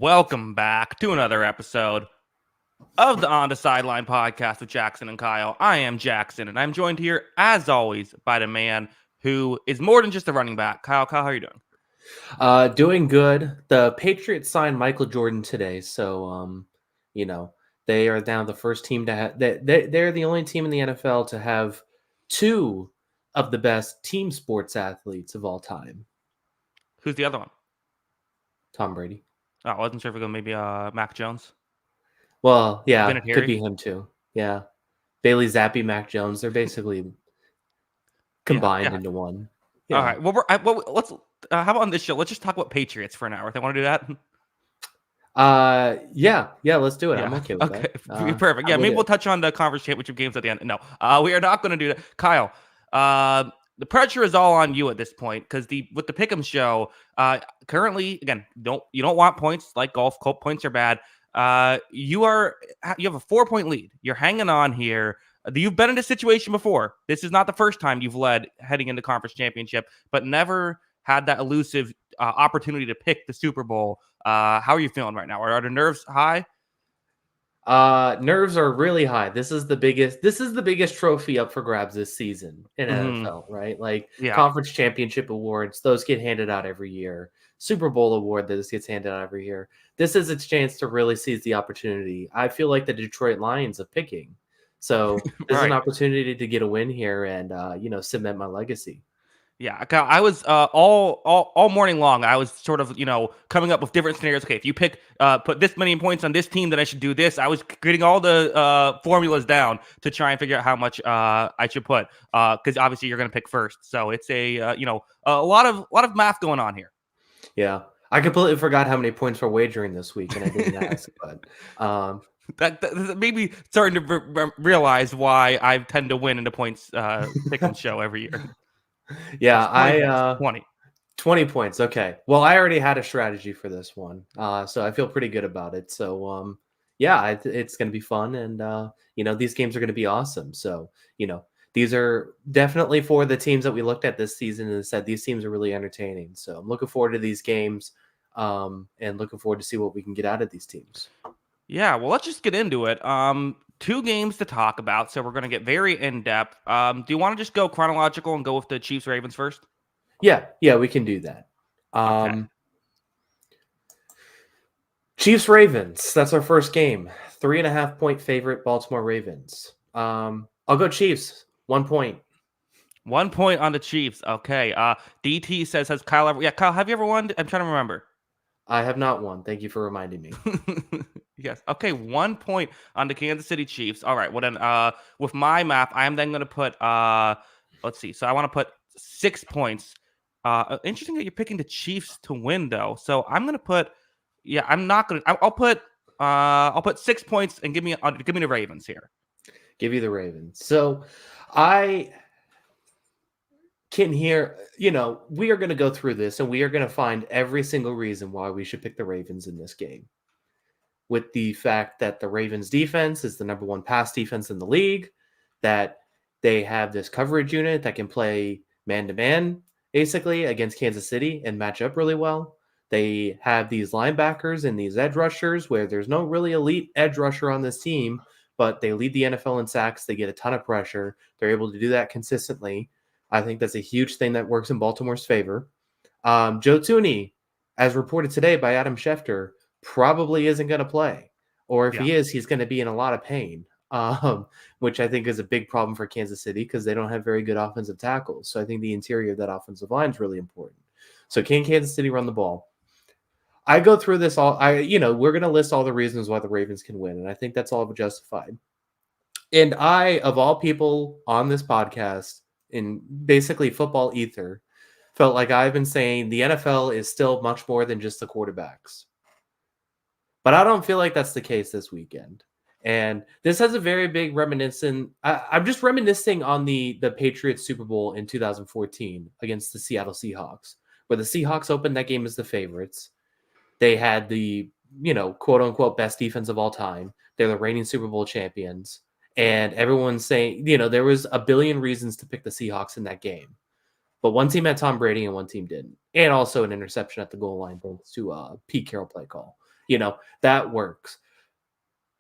Welcome back to another episode of the On the Sideline podcast with Jackson and Kyle. I am Jackson, and I'm joined here, as always, by the man who is more than just a running back. Kyle, how are you doing? Doing good. The Patriots signed Michael Jordan today, so they are now the first team to have. They're the only team in the NFL to have two of the best team sports athletes of all time. Who's the other one? Tom Brady. Oh, I wasn't sure if it was maybe Mac Jones. Well, yeah, could Vinatieri? be him too. Yeah, Bailey Zappi, Mac Jones. They're basically combined Yeah. into one. All right. Let's. How about on this show? Let's just talk about Patriots for an hour. They want to do that? Yeah, let's do it. Yeah. I'm okay with that. Perfect. Yeah, maybe we'll touch on the conference championship games at the end. No, we are not going to do that. Kyle, the pressure is all on you at this point because with the Pick'em show, currently, again, you don't want points like golf. Points are bad. You have a 4-point lead. You're hanging on here. You've been in this situation before. This is not the first time you've led heading into conference championship, but never had that elusive opportunity to pick the Super Bowl. How are you feeling right now? Are the nerves high? Nerves are really high. This is the biggest trophy up for grabs this season in NFL, right? Like conference championship awards, those get handed out every year. Super Bowl award, this gets handed out every year. This is its chance to really seize the opportunity. I feel like the Detroit Lions of picking. So this is an opportunity to get a win here and cement my legacy. Yeah, I was all morning long. I was sort of coming up with different scenarios. Okay, if you put this many points on this team, then I should do this. I was getting all the formulas down to try and figure out how much I should put because obviously you're going to pick first. So it's a lot of math going on here. Yeah, I completely forgot how many points we're wagering this week, and I didn't ask, but. That maybe starting to realize why I tend to win in the points pick'em show every year. Yeah, 20 points. Okay. Well, I already had a strategy for this one, so I feel pretty good about it. So, it's going to be fun, and these games are going to be awesome. So, these are definitely for the teams that we looked at this season and said these teams are really entertaining. So, I'm looking forward to these games, and looking forward to see what we can get out of these teams. Yeah, well, let's just get into it. 2 games to talk about, so we're going to get very in-depth. Do you want to just go chronological and go with the Chiefs-Ravens first? Yeah, we can do that. Okay. Chiefs-Ravens, that's our first game. 3.5-point favorite, Baltimore Ravens. I'll go Chiefs. 1 point. 1 point on the Chiefs. Okay. DT says, has Kyle ever... Yeah, Kyle, have you ever won? I'm trying to remember. I have not won. Thank you for reminding me. Yes. Okay, 1 point on the Kansas City Chiefs. All right. Well, then, with my map, I am then going to put, let's see. So I want to put 6 points. Interesting that you're picking the Chiefs to win, though. So I'm going to put, I'm not going to, I'll put 6 points and give me the Ravens here. Give you the Ravens. So I can hear, we are going to go through this and we are going to find every single reason why we should pick the Ravens in this game. With the fact that the Ravens defense is the number 1 pass defense in the league, that they have this coverage unit that can play man-to-man basically against Kansas City and match up really well. They have these linebackers and these edge rushers where there's no really elite edge rusher on this team, but they lead the NFL in sacks. They get a ton of pressure. They're able to do that consistently. I think that's a huge thing that works in Baltimore's favor. Joe Thuney, as reported today by Adam Schefter, probably isn't going to play. Or if he is, he's going to be in a lot of pain, which I think is a big problem for Kansas City because they don't have very good offensive tackles. So I think the interior of that offensive line is really important. So can Kansas City run the ball? I go through this all. We're going to list all the reasons why the Ravens can win, and I think that's all justified. And I, of all people on this podcast, in basically football ether, felt like I've been saying the NFL is still much more than just the quarterbacks. But I don't feel like that's the case this weekend. And this has a very big reminiscent. I'm just reminiscing on the Patriots Super Bowl in 2014 against the Seattle Seahawks, where the Seahawks opened that game as the favorites. They had the, quote unquote, best defense of all time. They're the reigning Super Bowl champions. And everyone's saying, there was a billion reasons to pick the Seahawks in that game. But one team had Tom Brady and one team didn't. And also an interception at the goal line thanks to Pete Carroll play call. That works.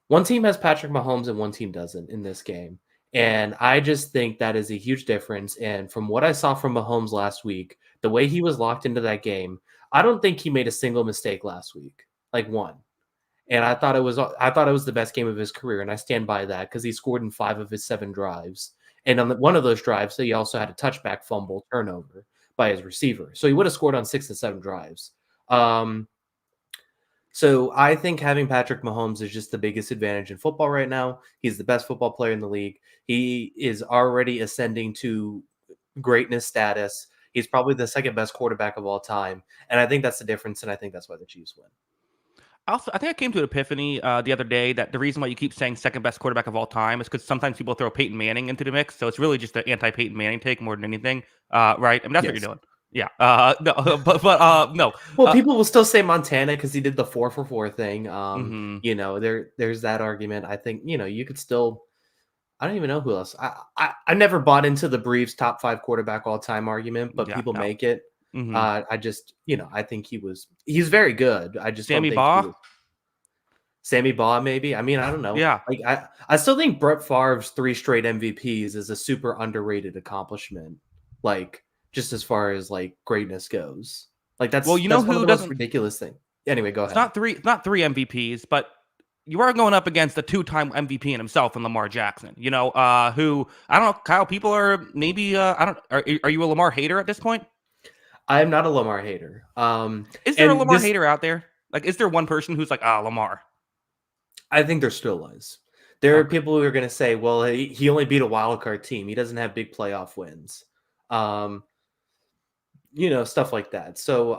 One team has Patrick Mahomes and one team doesn't in this game. And I just think that is a huge difference. And from what I saw from Mahomes last week, the way he was locked into that game, I don't think he made a single mistake last week, like one. And I thought it was the best game of his career, and I stand by that because he scored in 5 of his 7 drives. And on one of those drives, he also had a touchback fumble turnover by his receiver. So he would have scored on 6 to 7 drives. So I think having Patrick Mahomes is just the biggest advantage in football right now. He's the best football player in the league. He is already ascending to greatness status. He's probably the second best quarterback of all time. And I think that's the difference, and I think that's why the Chiefs win. Also, I think I came to an epiphany the other day that the reason why you keep saying second best quarterback of all time is because sometimes people throw Peyton Manning into the mix. So it's really just an anti-Peyton Manning take more than anything, right? I mean, that's what Yes. you're doing. Yeah. No, no. Well, people will still say Montana because he did the 4-for-4 thing. Mhm. There's that argument. I think you could still. I don't even know who else. I never bought into the Braves top 5 quarterback all time argument, but Yeah. people No. make it. Mhm. I just I think he's very good. I just don't Sammy think he Baugh. was Sammy Baugh. Maybe. I mean, I don't know. Yeah. Like I still think Brett Favre's 3 straight MVPs is a super underrated accomplishment. Like just as far as like greatness goes. Like Well, that's you know one of who the most doesn't? ridiculous things. Anyway, go It's ahead. not three MVPs, but you are going up against a two-time MVP in himself and Lamar Jackson. Who I don't know, Kyle. People are maybe I don't. Are you a Lamar hater at this point? I am not a Lamar hater. Is there a And Lamar this hater out there? Like, is there one person who's like, Lamar? I think there still is. There are Okay. people who are going to say, well, he only beat a wild card team. He doesn't have big playoff wins. Um, stuff like that. So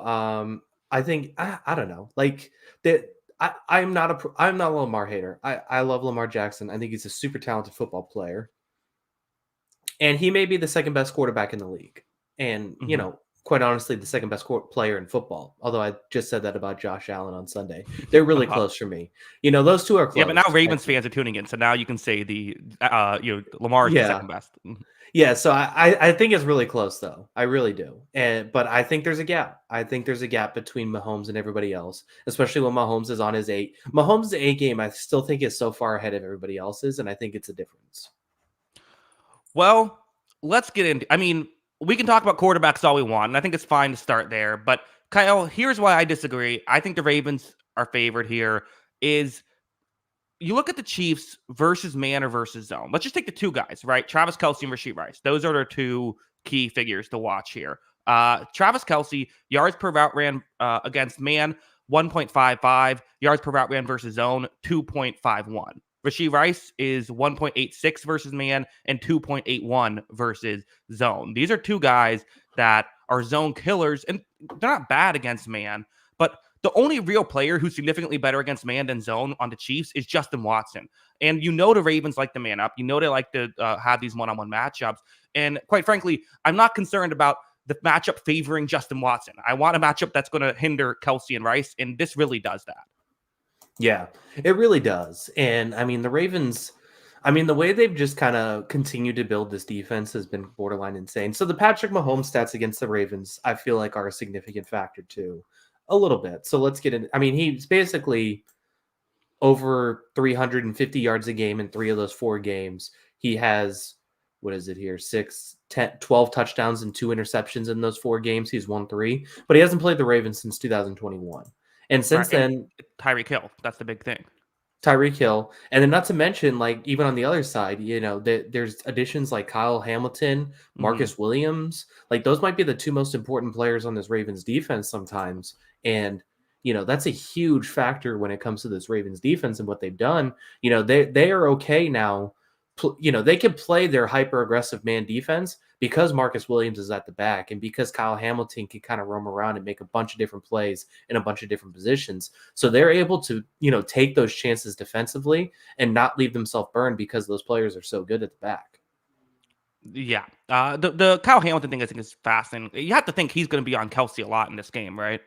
I think I don't know. Like that I'm not a Lamar hater. I love Lamar Jackson. I think he's a super talented football player. And he may be the second best quarterback in the league. And, Hmm. quite honestly, the second best player in football. Although I just said that about Josh Allen on Sunday. They're really Uh-huh. close for me. Those two are Yeah, but now close. Ravens fans are tuning in, so now you can say Lamar is the Yeah. second best. Mhm. Yeah, so I think it's really close though. I really do. But I think there's a gap. I think there's a gap between Mahomes and everybody else, especially when Mahomes is on his eight. Mahomes' A game, I still think is so far ahead of everybody else's, and I think it's a difference. Well, let's get into. I mean, we can talk about quarterbacks all we want, and I think it's fine to start there. But Kyle, here's why I disagree. I think the Ravens are favored here. Is you look at the Chiefs versus man or versus zone. Let's just take the two guys, right? Travis Kelce and Rasheed Rice. Those are the two key figures to watch here. Travis Kelce, yards per route ran against man, 1.55. Yards per route ran versus zone, 2.51. Rasheed Rice is 1.86 versus man and 2.81 versus zone. These are two guys that are zone killers, and they're not bad against man, but the only real player who's significantly better against man than zone on the Chiefs is Justin Watson. And the Ravens like to man up. They like to have these one-on-one matchups. And quite frankly, I'm not concerned about the matchup favoring Justin Watson. I want a matchup that's going to hinder Kelce and Rice, and this really does that. Yeah, it really does. And I mean, the Ravens, the way they've just kind of continued to build this defense has been borderline insane. So the Patrick Mahomes stats against the Ravens, I feel like are a significant factor too, a little bit. So let's get in. I mean, he's basically over 350 yards a game in 3 of those 4 games. He has, what is it here? 6, 10, 12 touchdowns and 2 interceptions in those 4 games. He's won 3, but he hasn't played the Ravens since 2021. And Right. since And then, Tyreek Hill, that's the big thing. Tyreek Hill, and then not to mention, like even on the other side, there's additions like Kyle Hamilton, Mm-hmm. Marcus Williams. Like those might be the 2 most important players on this Ravens defense sometimes, and that's a huge factor when it comes to this Ravens defense and what they've done. They are okay now. They can play their hyper aggressive man defense because Marcus Williams is at the back and because Kyle Hamilton can kind of roam around and make a bunch of different plays in a bunch of different positions. So they're able to, take those chances defensively and not leave themselves burned because those players are so good at the back. Yeah. The Kyle Hamilton thing I think is fascinating. You have to think he's going to be on Kelce a lot in this game, right?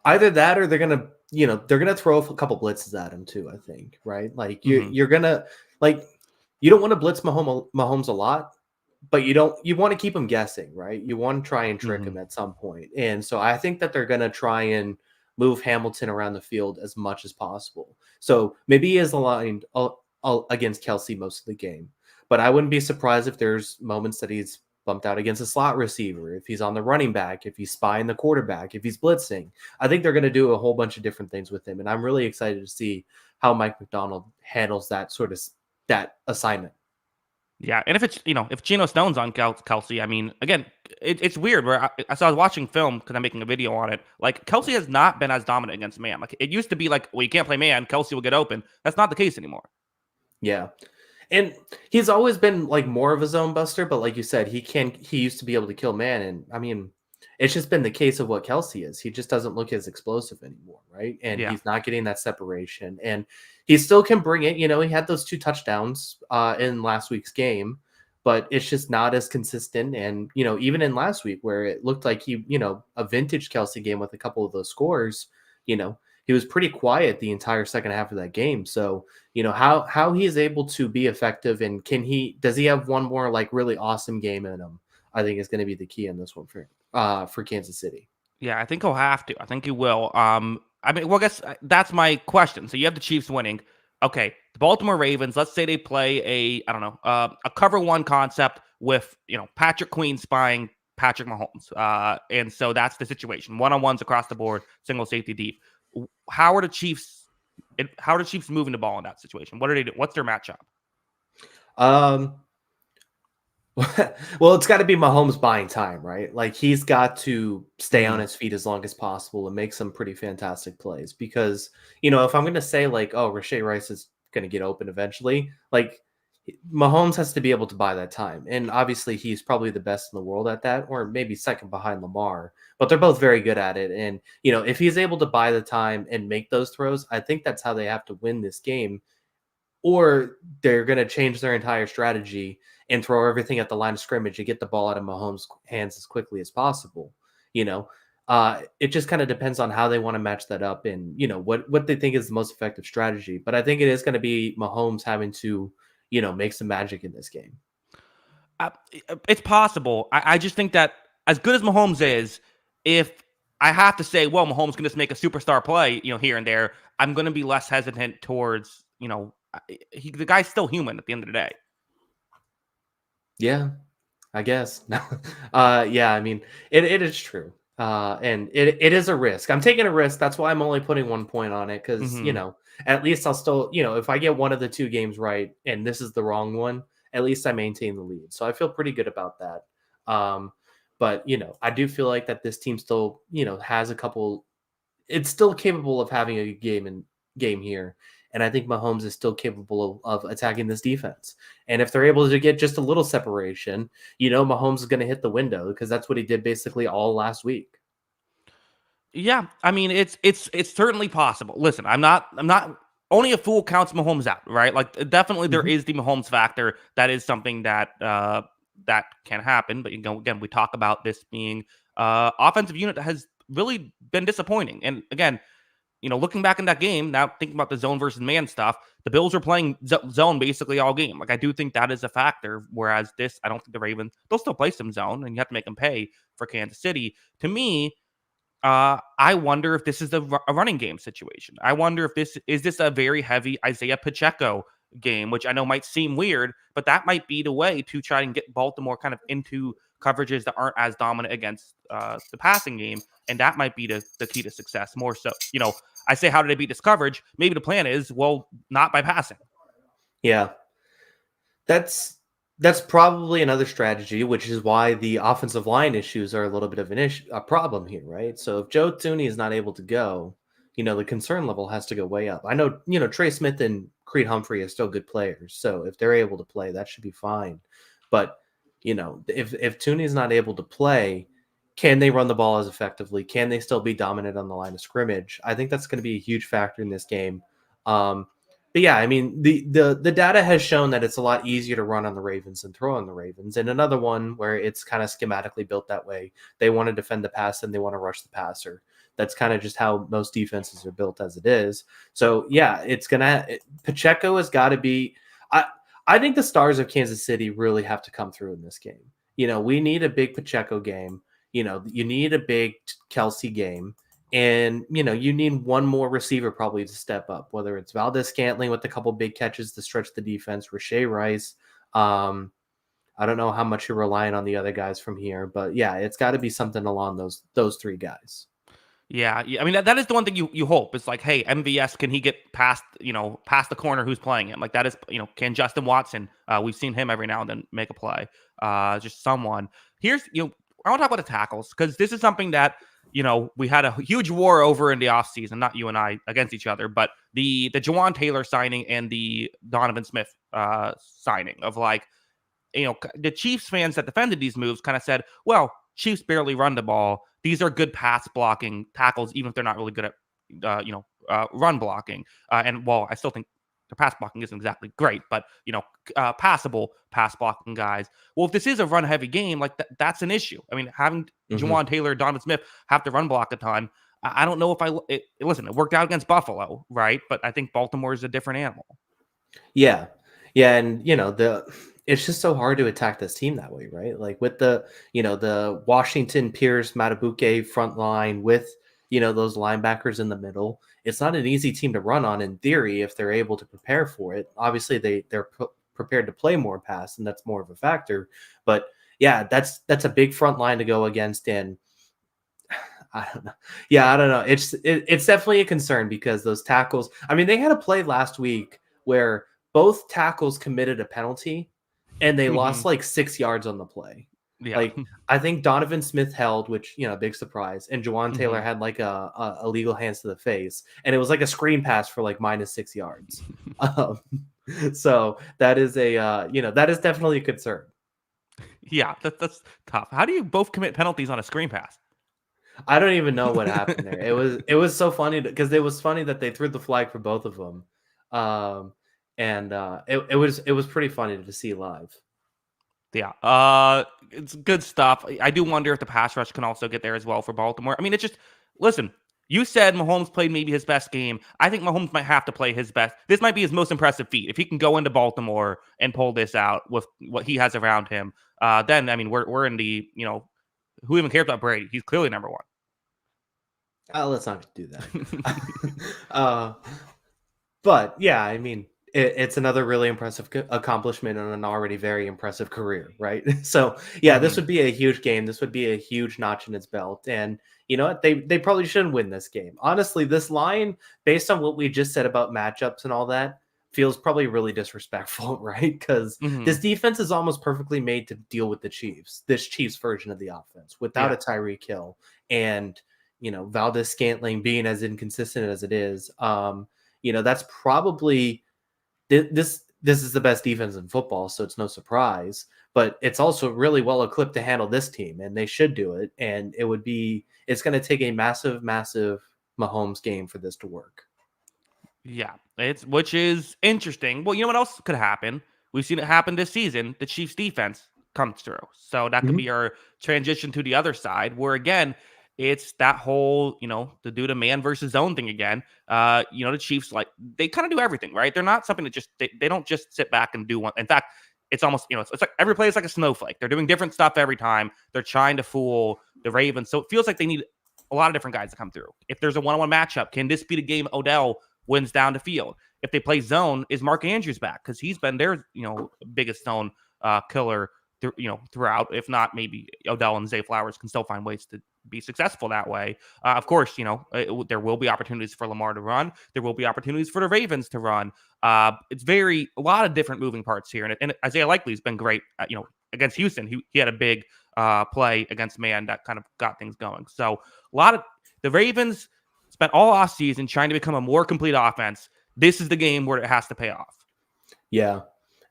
Either that or they're gonna throw a couple blitzes at him too, I think, right? Like Mm-hmm. you're gonna like you don't want to blitz Mahomes a lot, but you want to keep him guessing, right? You want to try and trick Mm-hmm. him at some point. And so I think that they're gonna try and move Hamilton around the field as much as possible. So maybe he is aligned against Kelsey most of the game, but I wouldn't be surprised if there's moments that he's bumped out against a slot receiver, if he's on the running back, if he's spying the quarterback, if he's blitzing. I think they're going to do a whole bunch of different things with him, and I'm really excited to see how Mike McDonald handles that assignment. Yeah, and if it's if Geno Stone's on Kelsey, I mean, again, it's weird. Where I was watching film because I'm making a video on it. Like Kelsey has not been as dominant against man. Like it used to be, like, well, you can't play man. Kelsey will get open. That's not the case anymore. Yeah. And he's always been like more of a zone buster, but like you said, he used to be able to kill man. And I mean, it's just been the case of what Kelsey is. He just doesn't look as explosive anymore, right? And Yeah, he's not getting that separation. And he still can bring it. He had those 2 touchdowns in last week's game, but it's just not as consistent. And even in last week where it looked like a vintage Kelsey game with a couple of those scores, you know, he was pretty quiet the entire second half of that game. So, how he is able to be effective, and does he have one more like really awesome game in him? I think is going to be the key in this one for Kansas City. yeah. I think he'll have to. I think he will. I mean, well, I guess that's my question. So you have the Chiefs winning. Okay, the Baltimore Ravens. Let's say they play I don't know, a cover one concept with Patrick Queen spying Patrick Mahomes. And so that's the situation. One-on-ones across the board, single safety deep. How are the Chiefs? How are the Chiefs moving the ball in that situation? What are they do? What's their matchup? Um, well, it's got to be Mahomes buying time, right? Like he's got to stay on Mhm. his feet as long as possible and make some pretty fantastic plays. Because if I'm going to say like, oh, Rashee Rice is going to get open eventually, like Mahomes has to be able to buy that time. And obviously, he's probably the best in the world at that, or maybe second behind Lamar. But they're both very good at it. And if he's able to buy the time and make those throws, I think that's how they have to win this game, or they're going to change their entire strategy and throw everything at the line of scrimmage and get the ball out of Mahomes' hands as quickly as possible. It just kind of depends on how they want to match that up and what they think is the most effective strategy. But I think it is going to be Mahomes having to make some magic in this game. Uh, it's possible. I just think that as good as Mahomes is, if I have to say, well, Mahomes can just make a superstar play, here and there, I'm going to be less hesitant towards, the guy's still human at the end of the day. Yeah, I guess. No. Yeah, I mean, it is true. And it is a risk. I'm taking a risk. That's why I'm only putting 1 point on it because, Hmm. at least I'll still, if I get one of the 2 games right and this is the wrong one, at least I maintain the lead. So I feel pretty good about that. But, I do feel like that this team still, has a couple, it's still capable of having a game here. And I think Mahomes is still capable of attacking this defense. And if they're able to get just a little separation, Mahomes is going to hit the window because that's what he did basically all last week. Yeah, I mean, it's certainly possible. Listen, I'm not only a fool counts Mahomes out, right? Like definitely there Mhm. is the Mahomes factor. That is something that that can happen. But again, we talk about this being offensive unit that has really been disappointing. And again, looking back in that game, now thinking about the zone versus man stuff, the Bills were playing zone basically all game. Like I do think that is a factor. Whereas this, I don't think the Ravens, they'll still play some zone, and you have to make them pay for Kansas City. To me, I wonder if this is a running game situation. I wonder if this a very heavy Isaiah Pacheco game, which I know might seem weird, but that might be the way to try and get Baltimore kind of into coverages that aren't as dominant against the passing game, and that might be the key to success. More so, I say, how do they beat this coverage? Maybe the plan is, well, not by passing. Yeah. That's probably another strategy, which is why the offensive line issues are a little bit of a problem here, right? So if Joe Tooney is not able to go, the concern level has to go way up. I know, Trey Smith and Creed Humphrey are still good players, so if they're able to play, that should be fine. But if Tooney is not able to play, can they run the ball as effectively? Can they still be dominant on the line of scrimmage? I think that's going to be a huge factor in this game. But yeah, I mean the data has shown that it's a lot easier to run on the Ravens than throw on the Ravens. And another one where it's kind of schematically built that way. They want to defend the pass and they want to rush the passer. That's kind of just how most defenses are built as it is. So yeah, Pacheco has got to be. I think the stars of Kansas City really have to come through in this game. We need a big Pacheco game. You need a big Kelsey game. And, you need one more receiver probably to step up, whether it's Valdez Scantling with a couple big catches to stretch the defense, Rashay Rice. I don't know how much you're relying on the other guys from here, but yeah, it's got to be something along those three guys. Yeah, I mean that is the one thing you hope. It's like, hey, MVS, can he get past past the corner who's playing him? Like that is can Justin Watson? We've seen him every now and then make a play. Just someone. Here's I want to talk about the tackles because this is something that we had a huge war over in the offseason, not you and I against each other, but the Jawan Taylor signing and the Donovan Smith signing of like the Chiefs fans that defended these moves kind of said, well, Chiefs barely run the ball. These are good pass blocking tackles, even if they're not really good at, run blocking. And while I still think the pass blocking isn't exactly great, but, passable pass blocking guys. Well, if this is a run heavy game, like that's an issue. I mean, having Jawan Taylor, Donovan Smith have to run block a ton. I don't know if listen, it worked out against Buffalo, right? But I think Baltimore is a different animal. Yeah. Yeah. And, it's just so hard to attack this team that way, right? Like with the Washington, Pierce, Matabuke front line with, those linebackers in the middle. It's not an easy team to run on in theory if they're able to prepare for it. Obviously, they're prepared to play more pass, and that's more of a factor. But yeah, that's a big front line to go against, and I don't know. Yeah, I don't know. It's definitely a concern because those tackles. I mean, they had a play last week where both tackles committed a penalty, and they lost like 6 yards on the play. Yeah. Like I think Donovan Smith held, which big surprise, and Jawan Taylor had like a illegal hands to the face, and it was like a screen pass for like -6 yards. um, so that is that is definitely a concern. Yeah, that's tough. How do you both commit penalties on a screen pass? I don't even know what happened there. It was so funny because it was funny that they threw the flag for both of them, and it was pretty funny to see live. Yeah, it's good stuff. I do wonder if the pass rush can also get there as well for Baltimore. I mean, it's just listen. You said Mahomes played maybe his best game. I think Mahomes might have to play his best. This might be his most impressive feat if he can go into Baltimore and pull this out with what he has around him. Then I mean, we're in the who even cares about Brady? He's clearly number one. Let's not do that. But yeah, I mean, it's another really impressive accomplishment on an already very impressive career, right? So yeah, this would be a huge game. This would be a huge notch in its belt, and you know what? They probably shouldn't win this game. Honestly, this line, based on what we just said about matchups and all that, feels probably really disrespectful, right? Because this defense is almost perfectly made to deal with the Chiefs, this Chiefs version of the offense, without a Tyreek Hill and Valdez Scantling being as inconsistent as it is. That's probably this is the best defense in football, so it's no surprise. But it's also really well equipped to handle this team, and they should do it. And it's going to take a massive, massive Mahomes game for this to work. Yeah, which is interesting. Well, you know what else could happen? We've seen it happen this season. The Chiefs defense comes through. So that could be our transition to the other side where again, it's that whole, to do the man versus zone thing again. The Chiefs they kind of do everything, right? They're not something that just they don't just sit back and do one. In fact, it's almost, it's like every play is like a snowflake. They're doing different stuff every time. They're trying to fool the Ravens. So it feels like they need a lot of different guys to come through. If there's a one-on-one matchup, can this be the game Odell wins down the field? If they play zone, is Mark Andrews back? Because he's been their, biggest zone killer, throughout. If not, maybe Odell and Zay Flowers can still find ways to be successful that way. Of course, there will be opportunities for Lamar to run. There will be opportunities for the Ravens to run. It's a lot of different moving parts here. And Isaiah Likely's been great, against Houston. He had a big play against man that kind of got things going. So a lot of the Ravens spent all offseason trying to become a more complete offense. This is the game where it has to pay off. Yeah,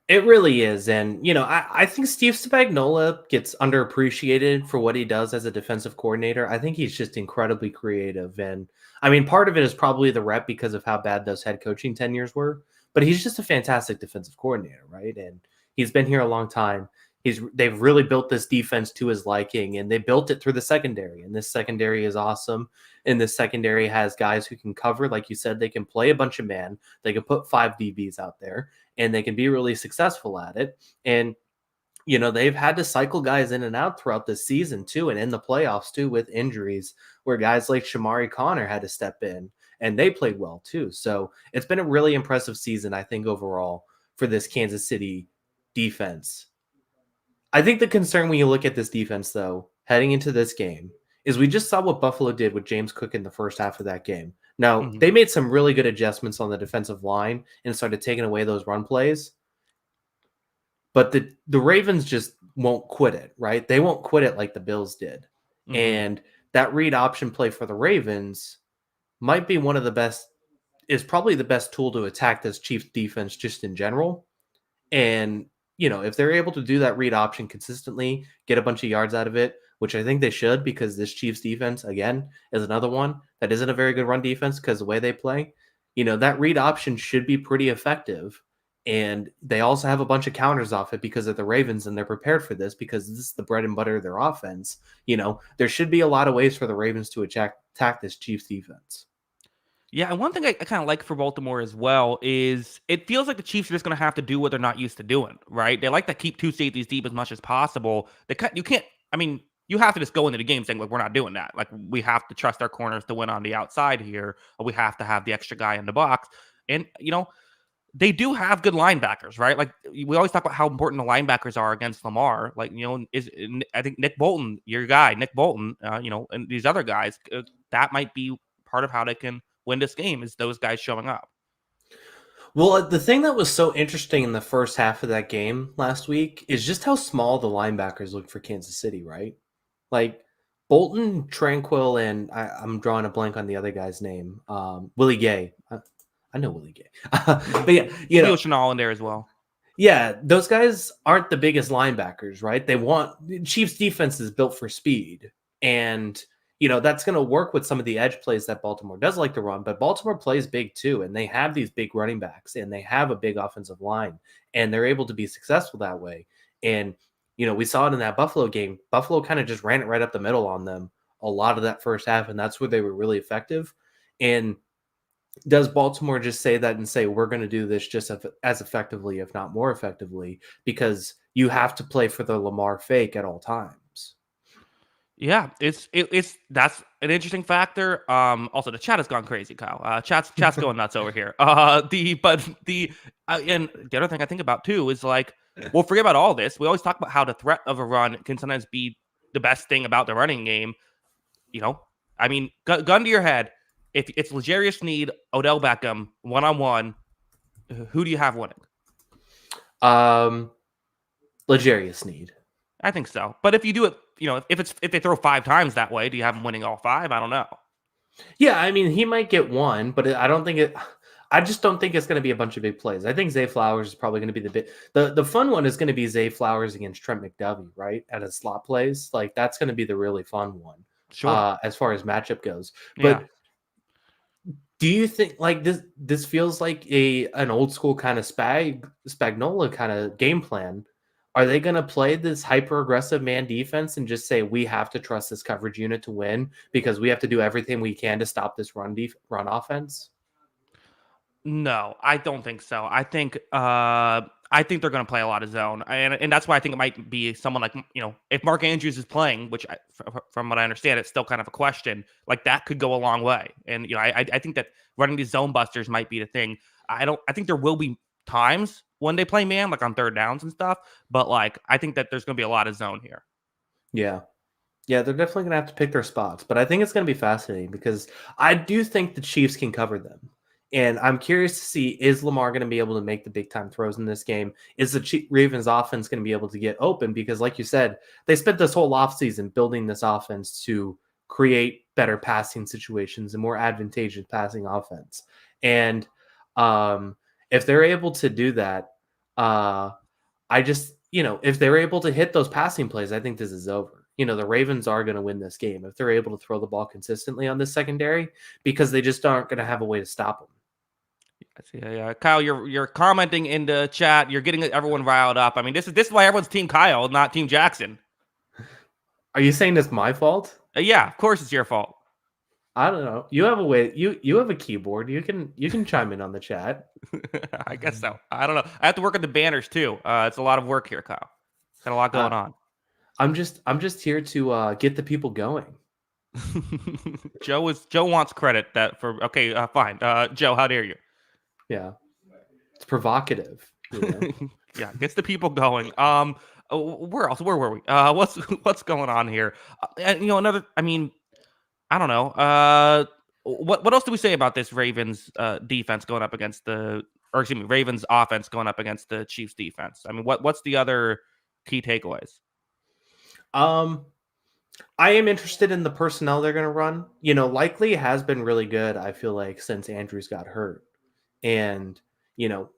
it really is. And, I think Steve Spagnuolo gets underappreciated for what he does as a defensive coordinator. I think he's just incredibly creative. And I mean, part of it is probably the rep because of how bad those head coaching tenures were, but he's just a fantastic defensive coordinator, right? And he's been here a long time. They've really built this defense to his liking, and they built it through the secondary. And this secondary is awesome. And this secondary has guys who can cover, like you said, they can play a bunch of man. They can put 5 DBs out there, and they can be really successful at it. And they've had to cycle guys in and out throughout this season too, and in the playoffs too, with injuries where guys like Shamari Connor had to step in and they played well too. So it's been a really impressive season, I think, overall for this Kansas City defense. I think the concern when you look at this defense, though, heading into this game, is we just saw what Buffalo did with James Cook in the first half of that game. Now, Mhm. they made some really good adjustments on the defensive line and started taking away those run plays. But the Ravens just won't quit it, right? They won't quit it like the Bills did. Mhm. And that read option play for the Ravens might be one of the best, is probably the best tool to attack this Chiefs defense just in general. And, if they're able to do that read option consistently, get a bunch of yards out of it, which I think they should, because this Chiefs defense, again, is another one that isn't a very good run defense because the way they play, that read option should be pretty effective. And they also have a bunch of counters off it because of the Ravens, and they're prepared for this because this is the bread and butter of their offense. There should be a lot of ways for the Ravens to attack this Chiefs defense. Yeah, and one thing I kind of like for Baltimore as well is it feels like the Chiefs are just going to have to do what they're not used to doing, right? They like to keep two safeties deep as much as possible. You can't. I mean, you have to just go into the game saying, like, we're not doing that. Like, we have to trust our corners to win on the outside here. Or we have to have the extra guy in the box. And they do have good linebackers, right? Like, we always talk about how important the linebackers are against Lamar. Like, I think Nick Bolton, your guy, Nick Bolton, and these other guys, that might be part of how they can win this game is those guys showing up. Well, the thing that was so interesting in the first half of that game last week is just how small the linebackers looked for Kansas City, right? Like Bolton, Tranquil, and I'm drawing a blank on the other guy's name. Willie Gay. I know Willie Gay. But yeah, Leo Chenal in there as well. yeah, those guys aren't the biggest linebackers, right? Chiefs defense is built for speed. And that's going to work with some of the edge plays that Baltimore does like to run, but Baltimore plays big too, and they have these big running backs and they have a big offensive line, and they're able to be successful that way. And we saw it in that Buffalo game. Buffalo kind of just ran it right up the middle on them a lot of that first half, and that's where they were really effective. And does Baltimore just say that and say we're going to do this just as effectively, if not more effectively, because you have to play for the Lamar fake at all times? Yeah, that's an interesting factor. Also the chat has gone crazy, Kyle. Chat's going nuts over here. And the other thing I think about too is like, well, forget about all this. We always talk about how the threat of a run can sometimes be the best thing about the running game. I mean, gun to your head, if it's L'Jarius Sneed, Odell Beckham, 1-on-1, who do you have winning? L'Jarius Sneed. I think so. But if you do it, if they throw 5 times that way, do you have him winning all 5? I don't know. Yeah, I mean, he might get one, but I just don't think it's going to be a bunch of big plays. I think Zay Flowers is probably going to be the fun one is going to be Zay Flowers against Trent McDuffie, right? At a slot plays. Like that's going to be the really fun one. Sure. As far as matchup goes. Yeah. But do you think like this feels like an old school kind of Spagnola kind of game plan? Are they going to play this hyper aggressive man defense and just say we have to trust this coverage unit to win because we have to do everything we can to stop this run offense? No, I don't think so. I think they're going to play a lot of zone, and that's why I think it might be someone like if Mark Andrews is playing, which from what I understand, it's still kind of a question. Like that could go a long way, and I think that running these zone busters might be the thing. I think there will be times when they play man, like on third downs and stuff, but like I think that there's going to be a lot of zone here. Yeah. Yeah, they're definitely going to have to pick their spots, but I think it's going to be fascinating because I do think the Chiefs can cover them. And I'm curious to see, is Lamar going to be able to make the big time throws in this game? Is the Ravens offense going to be able to get open? Because like you said, they spent this whole offseason building this offense to create better passing situations and more advantageous passing offense. And if they're able to do that, I just, if they're able to hit those passing plays, I think this is over. The Ravens are going to win this game if they're able to throw the ball consistently on this secondary because they just aren't going to have a way to stop them. Yeah, Kyle, you're commenting in the chat. You're getting everyone riled up. I mean, this is why everyone's Team Kyle, not Team Jackson. Are you saying it's my fault? Yeah, of course it's your fault. I don't know. You have a way. You have a keyboard. You can chime in on the chat. I guess so. I don't know. I have to work on the banners too. It's a lot of work here, Kyle. Got a lot Uh, going on. I'm just here to get the people going. Joe wants credit that for okay, fine. Joe, how dare you? Yeah, it's provocative. You know. Yeah, gets the people going. Where else? Where were we? What's going on here? And another. I mean, I don't know. What else do we say about this Ravens defense going up against or excuse me, Ravens offense going up against the Chiefs defense? I mean, what's the other key takeaways? Um, I am interested in the personnel they're going to run. Likely has been really good. I feel like since Andrews got hurt, and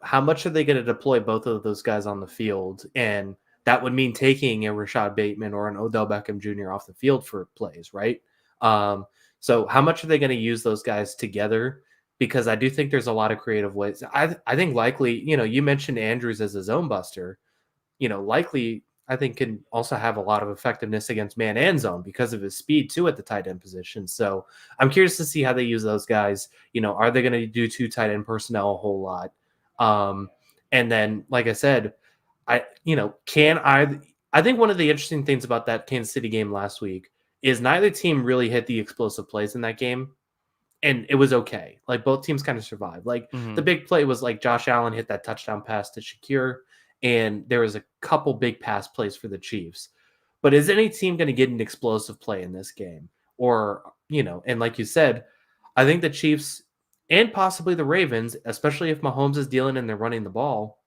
how much are they going to deploy both of those guys on the field? And that would mean taking a Rashad Bateman or an Odell Beckham Jr. off the field for plays, right? Um, so how much are they going to use those guys together? Because I do think there's a lot of creative ways. I think likely, you mentioned Andrews as a zone buster. Likely I think can also have a lot of effectiveness against man and zone because of his speed too at the tight end position. So I'm curious to see how they use those guys. Are they going to do two tight end personnel a whole lot? And then, like I said, I think one of the interesting things about that Kansas City game last week is neither team really hit the explosive plays in that game. And it was okay. Like both teams kind of survived. Like Mm-hmm. the big play was like Josh Allen hit that touchdown pass to Shakir, and there was a couple big pass plays for the Chiefs. But is any team going to get an explosive play in this game? Or, and like you said, I think the Chiefs and possibly the Ravens, especially if Mahomes is dealing and they're running the ball,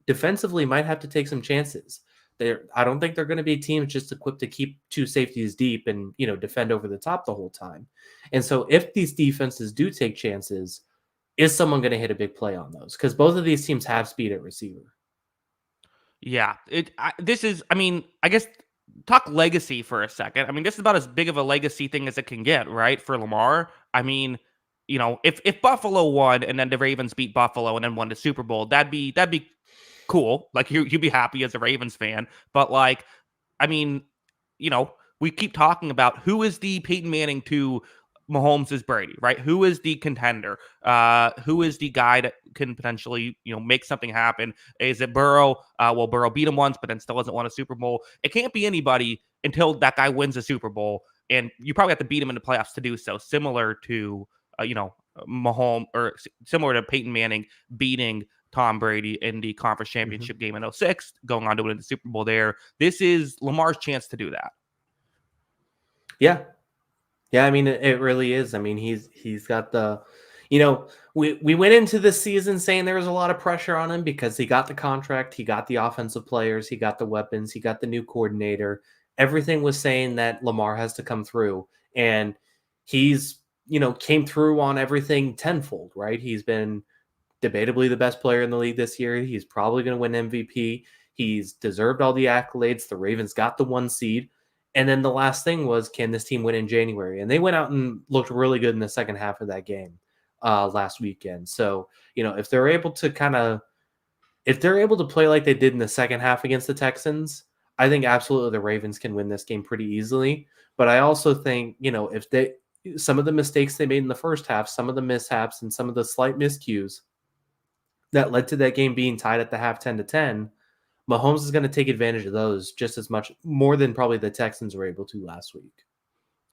defensively might have to take some chances. I don't think they're going to be teams just equipped to keep two safeties deep and defend over the top the whole time. And so if these defenses do take chances, is someone going to hit a big play on those? Because both of these teams have speed at receiver. Yeah, this is. I mean, I guess talk legacy for a second. I mean, this is about as big of a legacy thing as it can get, right? For Lamar. I mean, if Buffalo won and then the Ravens beat Buffalo and then won the Super Bowl, that'd be cool. Like you'd be happy as a Ravens fan. But like, I mean, we keep talking about who is the Peyton Manning to Mahomes is Brady, right? Who is the contender? Who is the guy that can potentially, make something happen? Is it Burrow? Well, Burrow beat him once, but then still hasn't won a Super Bowl. It can't be anybody until that guy wins a Super Bowl, and you probably have to beat him in the playoffs to do so. Similar to, Mahomes, or similar to Peyton Manning beating Tom Brady in the conference championship game in 06, going on to win the Super Bowl there. This is Lamar's chance to do that. Yeah. Yeah, I mean it really is. I mean he's got the we went into this season saying there was a lot of pressure on him because he got the contract, he got the offensive players, he got the weapons, he got the new coordinator. Everything was saying that Lamar has to come through, and he's came through on everything tenfold, right? He's been debatably the best player in the league this year. He's probably going to win MVP. He's deserved all the accolades. The Ravens got the 1 seed. And then the last thing was, can this team win in January? And they went out and looked really good in the second half of that game last weekend. So, if they're able to play like they did in the second half against the Texans, I think absolutely the Ravens can win this game pretty easily. But I also think, if some of the mistakes they made in the first half, some of the mishaps and some of the slight miscues that led to that game being tied at the half 10-10, Mahomes is going to take advantage of those just as much, more than probably the Texans were able to last week.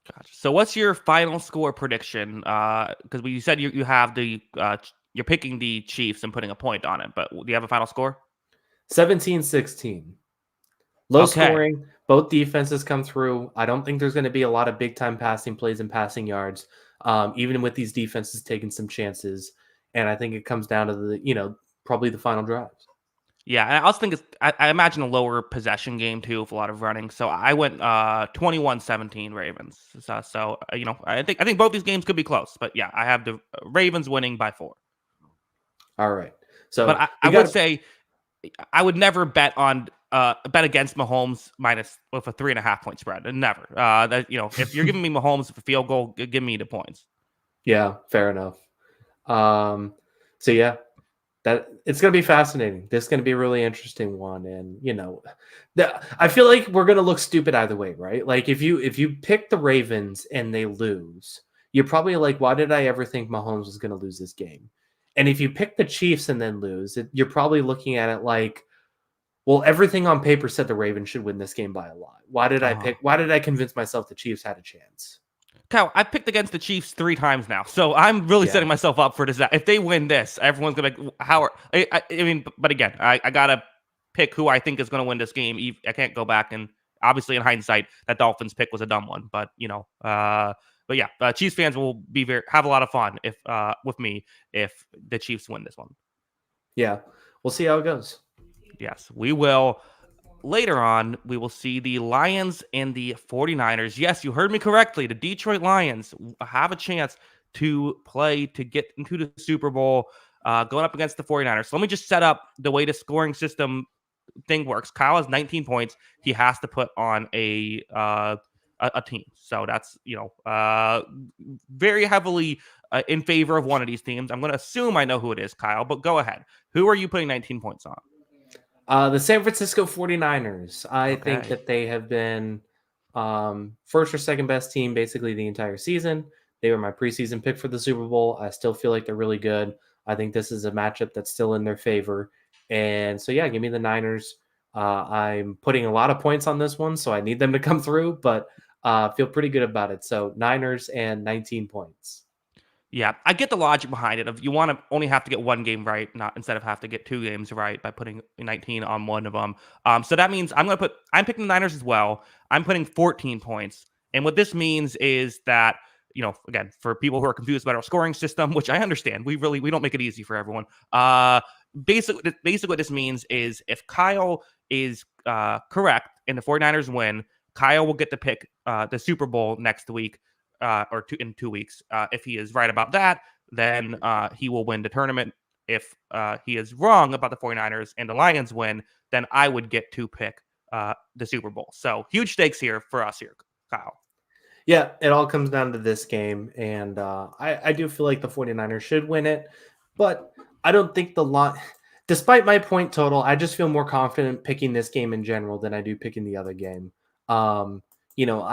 Gotcha. So, what's your final score prediction? Because you said you have you're picking the Chiefs and putting a point on it, but do you have a final score? 17-16. Low Okay. scoring. Both defenses come through. I don't think there's going to be a lot of big time passing plays and passing yards, even with these defenses taking some chances. And I think it comes down to probably the final drives. Yeah, and I also think I imagine a lower possession game too with a lot of running. So I went 21-17 Ravens. So I think both these games could be close, but yeah, I have the Ravens winning by 4. All right. But So I would say I would never bet against Mahomes minus with a 3.5 point spread. Never. If you're giving me Mahomes with a field goal, give me the points. Yeah, fair enough. So yeah, that it's going to be fascinating. This is going to be a really interesting one, and I feel like we're going to look stupid either way, right? Like if you pick the Ravens and they lose, you're probably like, why did I ever think Mahomes was going to lose this game? And if you pick the Chiefs and then lose, you're probably looking at it like, Well, everything on paper said the Ravens should win this game by a lot. Uh, Why did I convince myself the Chiefs had a chance? Kyle, I picked against the Chiefs 3 times now, so I'm really Yeah. setting myself up for this. If they win this, everyone's gonna be like, "How?" I mean, but again, I gotta pick who I think is gonna win this game. I can't go back and obviously in hindsight, that Dolphins pick was a dumb one, but but yeah, Chiefs fans will have a lot of fun if with me if the Chiefs win this one. Yeah. We'll see how it goes. Yes, we will. Later on, we will see the Lions and the 49ers. Yes, you heard me correctly. The Detroit Lions have a chance to play to get into the Super Bowl going up against the 49ers. So let me just set up the way the scoring system thing works. Kyle has 19 points. He has to put on a team. So that's, very heavily in favor of one of these teams. I'm going to assume I know who it is, Kyle, but go ahead. Who are you putting 19 points on? The San Francisco 49ers. I think Okay. that they have been first or second best team basically the entire season. They were my preseason pick for the Super Bowl. I still feel like they're really good. I think this is a matchup that's still in their favor. And so, yeah, give me the Niners. I'm putting a lot of points on this one, so I need them to come through, but feel pretty good about it. So, Niners and 19 points. Yeah, I get the logic behind it. Of you want to only have to get one game right, not instead of have to get 2 games right by putting 19 on one of them. So that means I'm picking the Niners as well. I'm putting 14 points, and what this means is that again, for people who are confused about our scoring system, which I understand, we don't make it easy for everyone. Basically, what this means is if Kyle is correct and the 49ers win, Kyle will get to pick the Super Bowl next week in 2 weeks. If he is right about that, then he will win the tournament. If he is wrong about the 49ers and the Lions win, then I would get to pick the Super Bowl. So huge stakes here for us here, Kyle. Yeah, it all comes down to this game. And I do feel like the 49ers should win it. But I don't think the lot, despite my point total, I just feel more confident picking this game in general than I do picking the other game. I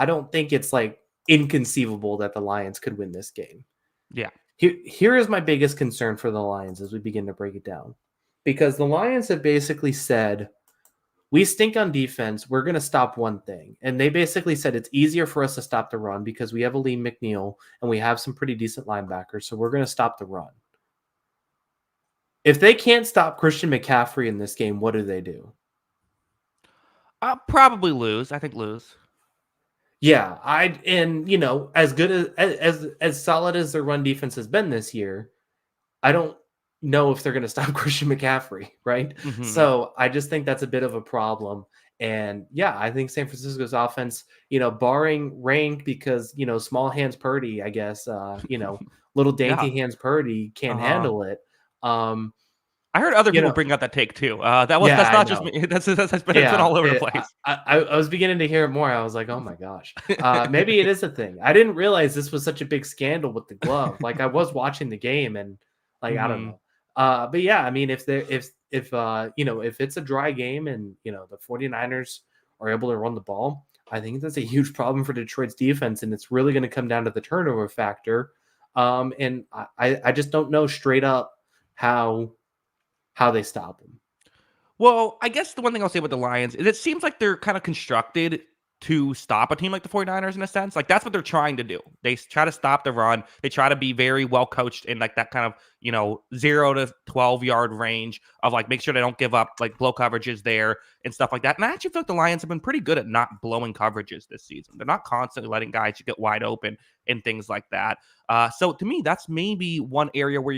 don't think it's like inconceivable that the Lions could win this game. Yeah. Here is my biggest concern for the Lions as we begin to break it down. Because the Lions have basically said, we stink on defense. We're going to stop one thing. And they basically said it's easier for us to stop the run because we have a Lee McNeil and we have some pretty decent linebackers. So we're going to stop the run. If they can't stop Christian McCaffrey in this game, what do they do? I'll probably lose. I think lose. Yeah, as good as solid as their run defense has been this year, I don't know if they're going to stop Christian McCaffrey, right? Mm-hmm. So I just think that's a bit of a problem. And yeah, I think San Francisco's offense, barring rank because, small hands Purdy, I guess, little Yeah. dainty hands Purdy can't Uh-huh. handle it. Um, I heard other you people know, bring out that take too. yeah, That's I not just know. me. It's been Yeah, all over the place. I was beginning to hear it more. I was like, oh my gosh, maybe it is a thing. I didn't realize this was such a big scandal with the glove. Like I was watching the game and like I don't Mm-hmm. know. But yeah, I mean, if it's a dry game and the 49ers are able to run the ball, I think that's a huge problem for Detroit's defense, and it's really going to come down to the turnover factor. And I just don't know straight up how they stop him. Well, I guess the one thing I'll say about the Lions is it seems like they're kind of constructed to stop a team like the 49ers in a sense. Like that's what they're trying to do. They try to stop the run. They try to be very well coached in like that kind of, 0 to 12-yard range of like make sure they don't give up like blow coverages there and stuff like that. And I actually feel like the Lions have been pretty good at not blowing coverages this season. They're not constantly letting guys get wide open and things like that. So to me, that's maybe one area where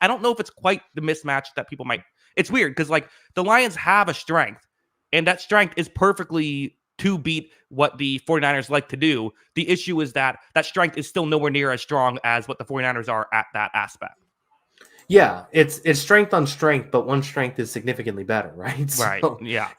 I don't know if it's quite the mismatch that people might. It's weird because like the Lions have a strength, and that strength is perfectly to beat what the 49ers like to do. The issue is that strength is still nowhere near as strong as what the 49ers are at that aspect. Yeah, it's strength on strength, but one strength is significantly better, right? Right. So, Yeah.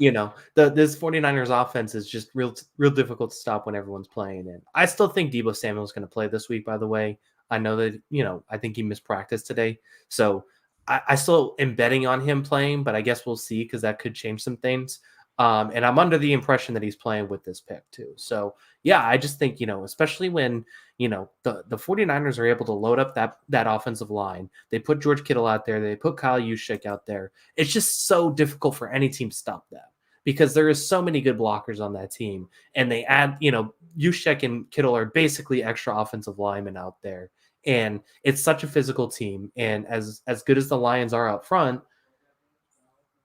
this 49ers offense is just real difficult to stop when everyone's playing it. I still think Deebo Samuel's going to play this week, by the way. I know that, I think he missed practice today. So I still am betting on him playing, but I guess we'll see because that could change some things. And I'm under the impression that he's playing with this pick too. So yeah, I just think, especially when, the 49ers are able to load up that offensive line. They put George Kittle out there. They put Kyle Juszczyk out there. It's just so difficult for any team to stop that because there is so many good blockers on that team. And they add, Juszczyk and Kittle are basically extra offensive linemen out there. And it's such a physical team. And as good as the Lions are out front,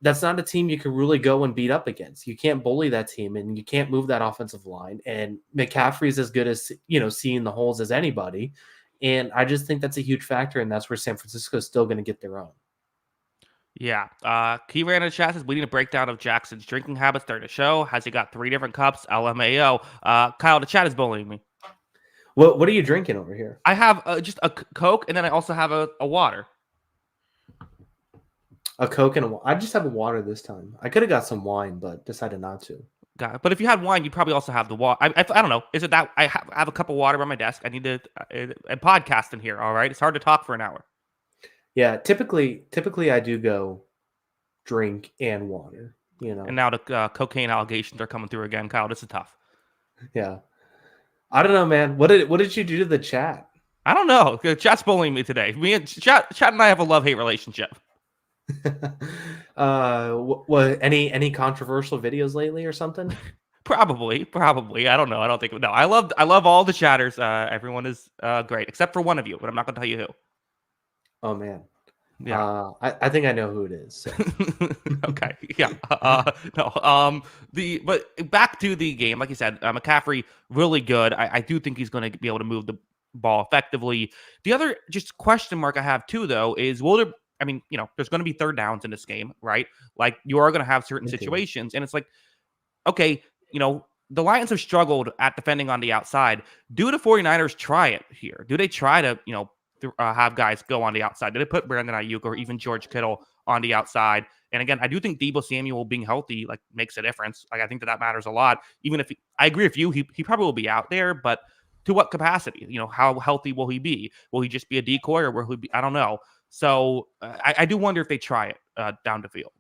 that's not a team you can really go and beat up against. You can't bully that team and you can't move that offensive line. And McCaffrey's as good as, seeing the holes as anybody. And I just think that's a huge factor. And that's where San Francisco is still going to get their own. Yeah. Key ran in the chat says we need a breakdown of Jackson's drinking habits during the show. Has he got 3 different cups? LMAO. Kyle, the chat is bullying me. What are you drinking over here? I have just a Coke, and then I also have a water. A Coke and I just have a water this time. I could have got some wine, but decided not to. Got it. But if you had wine, you'd probably also have the water. I don't know. Is it that I have a cup of water by my desk? I need to a podcast in here. All right, it's hard to talk for an hour. Yeah, typically I do go drink and water. And now the cocaine allegations are coming through again, Kyle. This is tough. Yeah, I don't know, man. What did you do to the chat? I don't know. The chat's bullying me today. Me and chat and I have a love-hate relationship. What any controversial videos lately or something? Probably. I don't know. I don't think. No, I love all the chatters. Everyone is great except for one of you, but I'm not going to tell you who. Oh man. Yeah. I think I know who it is. So. Okay. Yeah. No. But back to the game, like you said, McCaffrey really good. I do think he's going to be able to move the ball effectively. The other just question mark I have too, though, is will there? I mean, there's going to be third downs in this game, right? Like you are going to have certain situations, and it's like, okay, the Lions have struggled at defending on the outside. Do the 49ers try it here? Do they try to, have guys go on the outside? Did they put Brandon Ayuk or even George Kittle on the outside? And again, I do think Deebo Samuel being healthy makes a difference. Like I think that matters a lot. Even if I agree with you, he probably will be out there, but to what capacity? How healthy will he be? Will he just be a decoy or will he be? I don't know. So I do wonder if they try it down the field.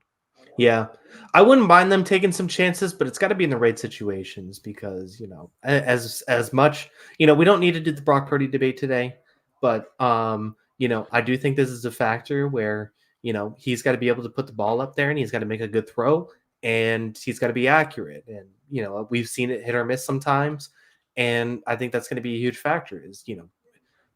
Yeah, I wouldn't mind them taking some chances, but it's got to be in the right situations because as much we don't need to do the Brock Purdy debate today, but I do think this is a factor where he's got to be able to put the ball up there and he's got to make a good throw and he's got to be accurate, and we've seen it hit or miss sometimes, and I think that's going to be a huge factor. Is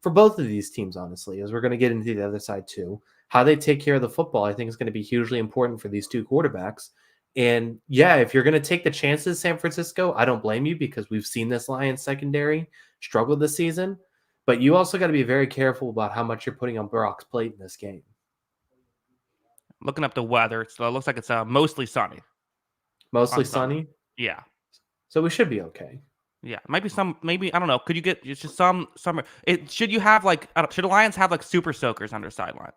for both of these teams, honestly, as we're going to get into the other side too. How they take care of the football, I think, is going to be hugely important for these two quarterbacks. And yeah, if you're going to take the chances, San Francisco, I don't blame you because we've seen this Lions secondary struggle this season. But you also got to be very careful about how much you're putting on Brock's plate in this game. Looking up the weather, so it looks like it's mostly sunny. Mostly sunny? Yeah. So we should be okay. Yeah, maybe I don't know. Could you get just some summer? Should you have should the Lions have super soakers on their sideline?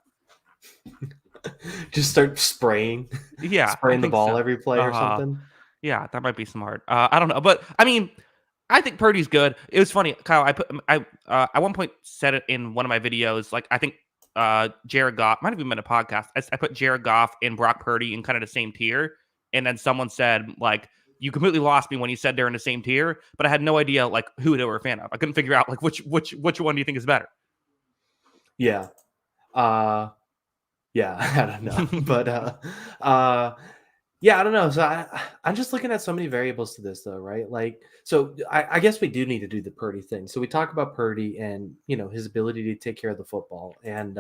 Just start spraying. Yeah, spraying the ball every play or something. Yeah, that might be smart. I don't know, but I mean, I think Purdy's good. It was funny, Kyle. I at one point said it in one of my videos. Like I think Jared Goff might have even been a podcast. I put Jared Goff and Brock Purdy in kind of the same tier, and then someone said you completely lost me when you said they're in the same tier, but I had no idea who they were a fan of. I couldn't figure out which one do you think is better? Yeah. Yeah, I don't know. But yeah, I don't know. So I'm just looking at so many variables to this though, right? So I guess we do need to do the Purdy thing. So we talk about Purdy and his ability to take care of the football. And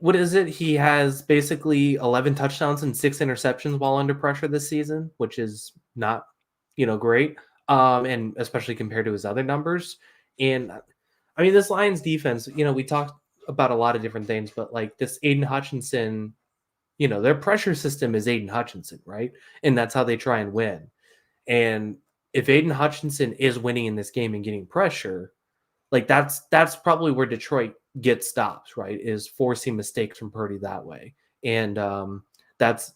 what is it? He has basically 11 touchdowns and 6 interceptions while under pressure this season, which is not, great. And especially compared to his other numbers. And I mean, this Lions defense, we talked about a lot of different things, but this Aiden Hutchinson, their pressure system is Aiden Hutchinson, right? And that's how they try and win. And if Aiden Hutchinson is winning in this game and getting pressure, that's probably where Detroit gets stops, right? Is forcing mistakes from Purdy that way. And that's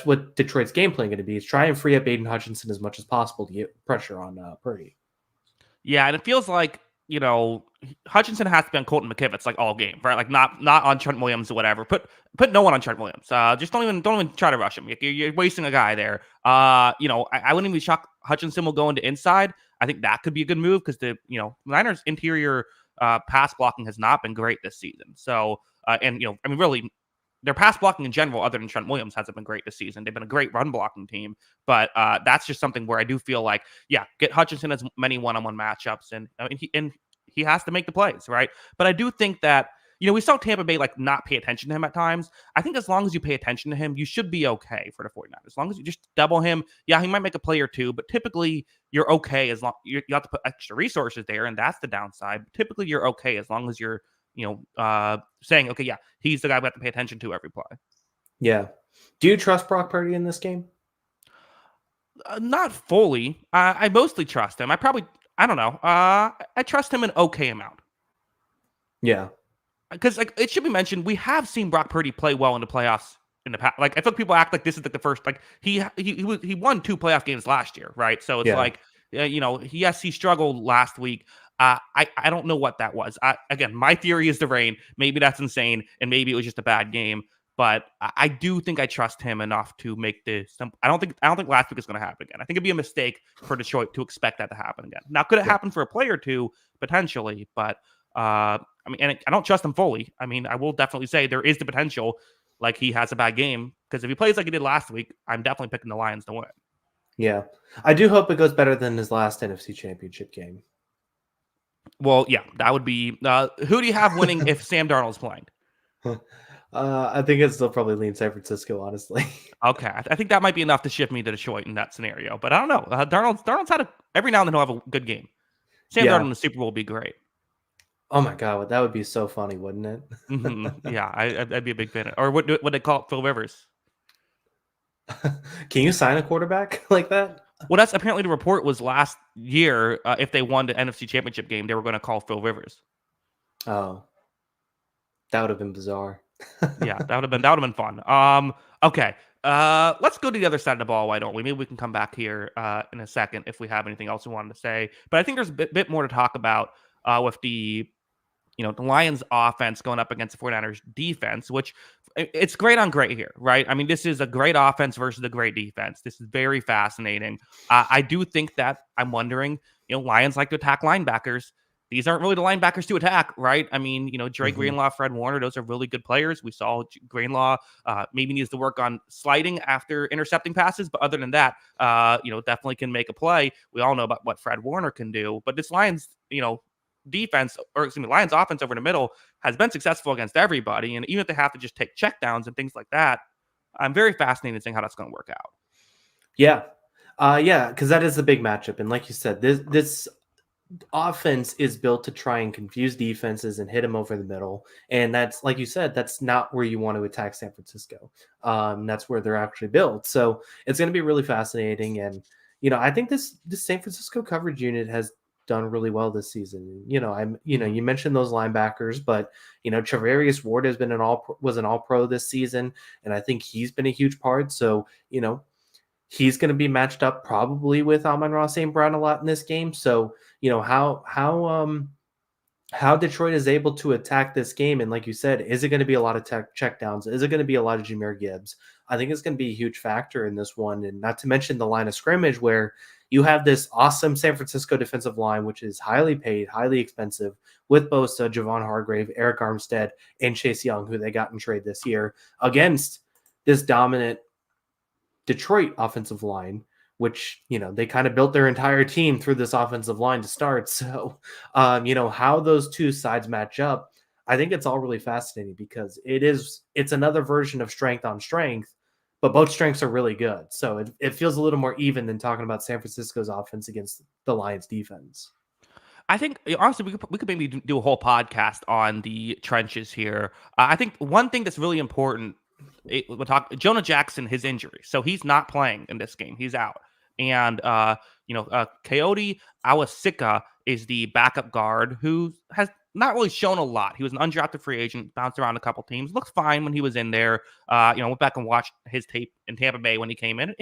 what Detroit's game plan going to be, is try and free up Aiden Hutchinson as much as possible to get pressure on Purdy. Yeah, and it feels like, Hutchinson has to be on Colton McKivitz like all game, right? Like not on Trent Williams or whatever. Put no one on Trent Williams. Just don't even try to rush him. You're wasting a guy there. I wouldn't even be shocked. Hutchinson will go into inside. I think that could be a good move because the Niners interior pass blocking has not been great this season. So really, their pass blocking in general, other than Trent Williams, hasn't been great this season. They've been a great run blocking team, but that's just something where I do feel like, get Hutchinson as many one-on-one matchups, and he has to make the plays, right? But I do think that we saw Tampa Bay like not pay attention to him at times. I think as long as you pay attention to him, you should be okay for the 49ers. As long as you just double him, he might make a play or two, but typically you're okay as long you have to put extra resources there, and that's the downside. But typically you're okay as long as you're saying, okay, he's the guy we have to pay attention to every play. Yeah. Do you trust Brock Purdy in this game? Not fully. I mostly trust him. I don't know. I trust him an okay amount. Yeah. Because it should be mentioned, we have seen Brock Purdy play well in the playoffs in the past. Like I feel like people act like this is like the first. Like he won 2 playoff games last year, right? So it's like he struggled last week. I don't know what that was. Again, my theory is the rain. Maybe that's insane, and maybe it was just a bad game. But I do think I trust him enough to make this. I don't think last week is going to happen again. I think it'd be a mistake for Detroit to expect that to happen again. Now, could it happen for a play or two potentially? But and I don't trust him fully. I mean, I will definitely say there is the potential, like he has a bad game, because if he plays like he did last week, I'm definitely picking the Lions to win. Yeah, I do hope it goes better than his last NFC Championship game. Well, that would be. Who do you have winning if Sam Darnold's playing? I think it's still probably lean San Francisco, honestly. Okay, I think that might be enough to shift me to Detroit in that scenario. But I don't know. Darnold's had every now and then he'll have a good game. Sam Darnold in the Super Bowl would be great. Oh my god, that would be so funny, wouldn't it? Yeah, I'd be a big fan. Or what they call it, Phil Rivers? Can you sign a quarterback like that? Well, that's apparently the report was last year. If they won the NFC Championship game, they were going to call Phil Rivers. Oh, that would have been bizarre. Yeah, that would have been fun. Okay. Let's go to the other side of the ball. Why don't we? Maybe we can come back here in a second if we have anything else we wanted to say. But I think there's a bit more to talk about with the Lions offense going up against the 49ers defense, which it's great on great here, right? I mean, this is a great offense versus a great defense. This is very fascinating. I do think that I'm wondering, Lions like to attack linebackers. These aren't really the linebackers to attack, right? I mean, Dre Greenlaw, Fred Warner, those are really good players. We saw Greenlaw maybe needs to work on sliding after intercepting passes, but other than that, definitely can make a play. We all know about what Fred Warner can do, but this Lions, Lions offense over the middle has been successful against everybody. And even if they have to just take checkdowns and things like that, I'm very fascinated seeing how that's going to work out. Yeah. Because that is the big matchup. And like you said, this offense is built to try and confuse defenses and hit them over the middle. And that's, like you said, that's not where you want to attack San Francisco. That's where they're actually built. So it's going to be really fascinating. And, I think this San Francisco coverage unit has done really well this season. You mentioned those linebackers, but Charvarius Ward was an all-pro this season, and I think he's been a huge part. So, he's going to be matched up probably with Amon-Ra St. Brown a lot in this game. So, how Detroit is able to attack this game, and like you said, is it going to be a lot of checkdowns? Is it going to be a lot of Jahmyr Gibbs? I think it's going to be a huge factor in this one, and not to mention the line of scrimmage where you have this awesome San Francisco defensive line, which is highly paid, highly expensive, with Bosa, Javon Hargrave, Eric Armstead, and Chase Young, who they got in trade this year, against this dominant Detroit offensive line, which, they kind of built their entire team through this offensive line to start. So, how those two sides match up, I think it's all really fascinating because it's another version of strength on strength, but both strengths are really good. So it feels a little more even than talking about San Francisco's offense against the Lions defense. I think, honestly, we could maybe do a whole podcast on the trenches here. I think one thing that's really important, we'll talk Jonah Jackson, his injury. So he's not playing in this game. He's out. And, Coyote Awasika is the backup guard who has not really shown a lot. He was an undrafted free agent, bounced around a couple teams, looked fine when he was in there. Went back and watched his tape in Tampa Bay when he came in,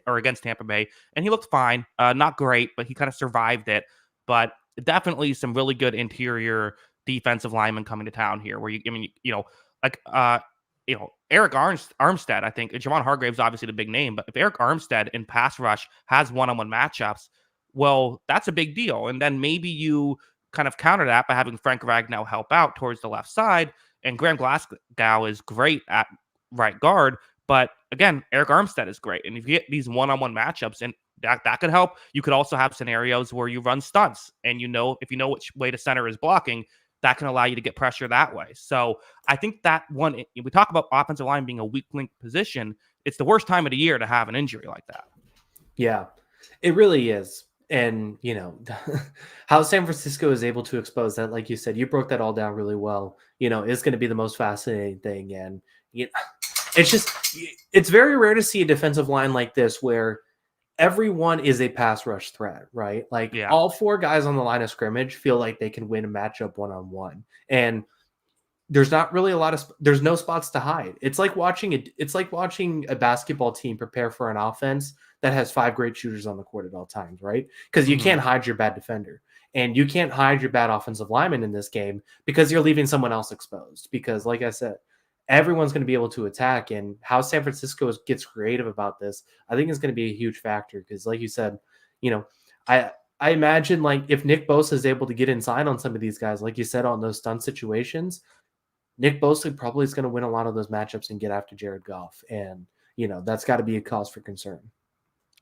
or against Tampa Bay, and he looked fine. Not great, but he kind of survived it. But definitely some really good interior defensive linemen coming to town here. Where like Eric Armstead. I think Javon Hargrave's obviously the big name, but if Eric Armstead in pass rush has one-on-one matchups, well, that's a big deal. And then maybe you kind of counter that by having Frank Ragnow help out towards the left side. And Graham Glasgow is great at right guard, but again, Eric Armstead is great. And if you get these one-on-one matchups, and that could help. You could also have scenarios where you run stunts, and if you know which way the center is blocking, that can allow you to get pressure that way. So I think that one, we talk about offensive line being a weak link position. It's the worst time of the year to have an injury like that. Yeah, it really is. And, how San Francisco is able to expose that, like you said, you broke that all down really well, is going to be the most fascinating thing. And, it's very rare to see a defensive line like this where everyone is a pass rush threat, right? Like all four guys on the line of scrimmage feel like they can win a matchup one-on-one. And there's not really there's no spots to hide. It's like watching a basketball team prepare for an offense that has 5 great shooters on the court at all times, right? Because you can't hide your bad defender, and you can't hide your bad offensive lineman in this game because you're leaving someone else exposed. Because like I said, everyone's going to be able to attack, and how San Francisco gets creative about this, I think is going to be a huge factor. Because like you said, I imagine like if Nick Bosa is able to get inside on some of these guys, like you said, on those stunt situations, Nick Bosa probably is going to win a lot of those matchups and get after Jared Goff. And, that's got to be a cause for concern.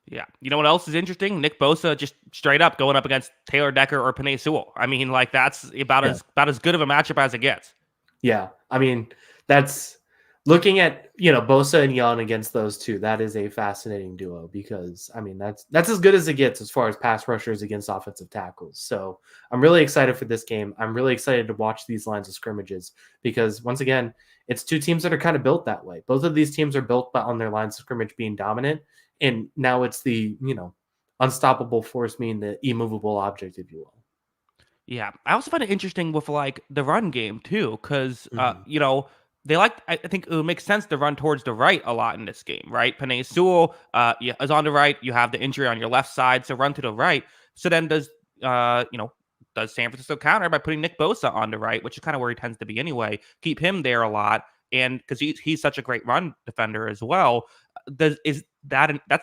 Yeah. You know what else is interesting? Nick Bosa just straight up going up against Taylor Decker or Penei Sewell. I mean, like that's about as good of a matchup as it gets. Yeah. I mean, that's looking at, Bosa and Young against those two. That is a fascinating duo because, I mean, that's as good as it gets as far as pass rushers against offensive tackles. So I'm really excited for this game. I'm really excited to watch these lines of scrimmages because, once again, it's two teams that are kind of built that way. Both of these teams are built on their lines of scrimmage being dominant. And now it's the, unstoppable force meaning the immovable object, if you will. Yeah. I also find it interesting with like the run game too, because, I think it would make sense to run towards the right a lot in this game, right? Penei Sewell is on the right. You have the injury on your left side, so run to the right. So then does San Francisco counter by putting Nick Bosa on the right, which is kind of where he tends to be anyway. Keep him there a lot, and because he's such a great run defender as well. That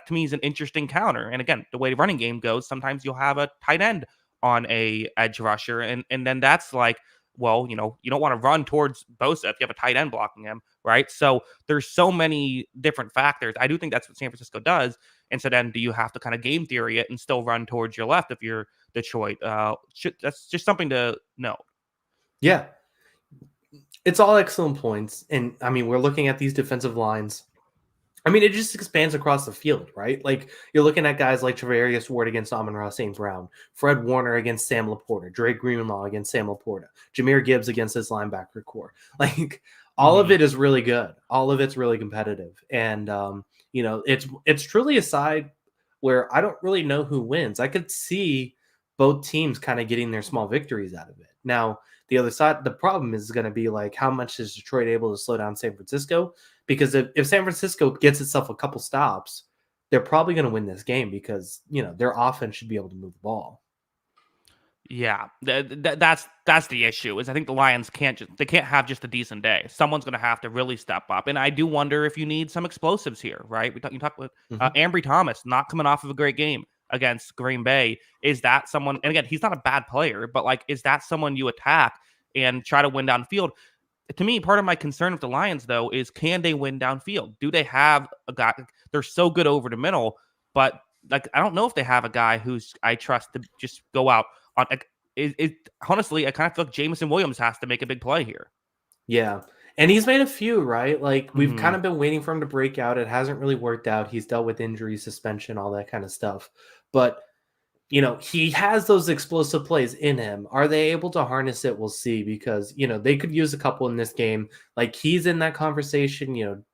to me is an interesting counter. And again, the way the running game goes, sometimes you'll have a tight end on a edge rusher, and then that's like, well, you don't want to run towards Bosa if you have a tight end blocking him, right? So there's so many different factors. I do think that's what San Francisco does. And so then do you have to kind of game theory it and still run towards your left if you're Detroit? That's just something to know. Yeah. It's all excellent points. And I mean, we're looking at these defensive lines. I mean, it just expands across the field, right? Like you're looking at guys like Travarius Ward against Amon-Ra St. Brown, Fred Warner against Sam Laporta, Drake Greenlaw against Sam Laporta, Jahmyr Gibbs against his linebacker core. Like all of it is really good. All of it's really competitive. And, it's truly a side where I don't really know who wins. I could see both teams kind of getting their small victories out of it. Now, the other side, the problem is going to be like, how much is Detroit able to slow down San Francisco? Because if San Francisco gets itself a couple stops, they're probably going to win this game because, their offense should be able to move the ball. Yeah, that's the issue. Is I think the Lions can't have just a decent day. Someone's going to have to really step up, and I do wonder if you need some explosives here, right? You talk with Ambry Thomas not coming off of a great game against Green Bay. Is that someone? And again, he's not a bad player, but like, is that someone you attack and try to win downfield? To me, part of my concern with the Lions, though, is can they win downfield? Do they have a guy? They're so good over the middle, but like I don't know if they have a guy who's I trust to just go out on. Honestly, I kind of feel like Jameson Williams has to make a big play here. Yeah, and he's made a few, right? Like we've kind of been waiting for him to break out. It hasn't really worked out. He's dealt with injury, suspension, all that kind of stuff, but. He has those explosive plays in him. Are they able to harness it? We'll see because, they could use a couple in this game. Like he's in that conversation.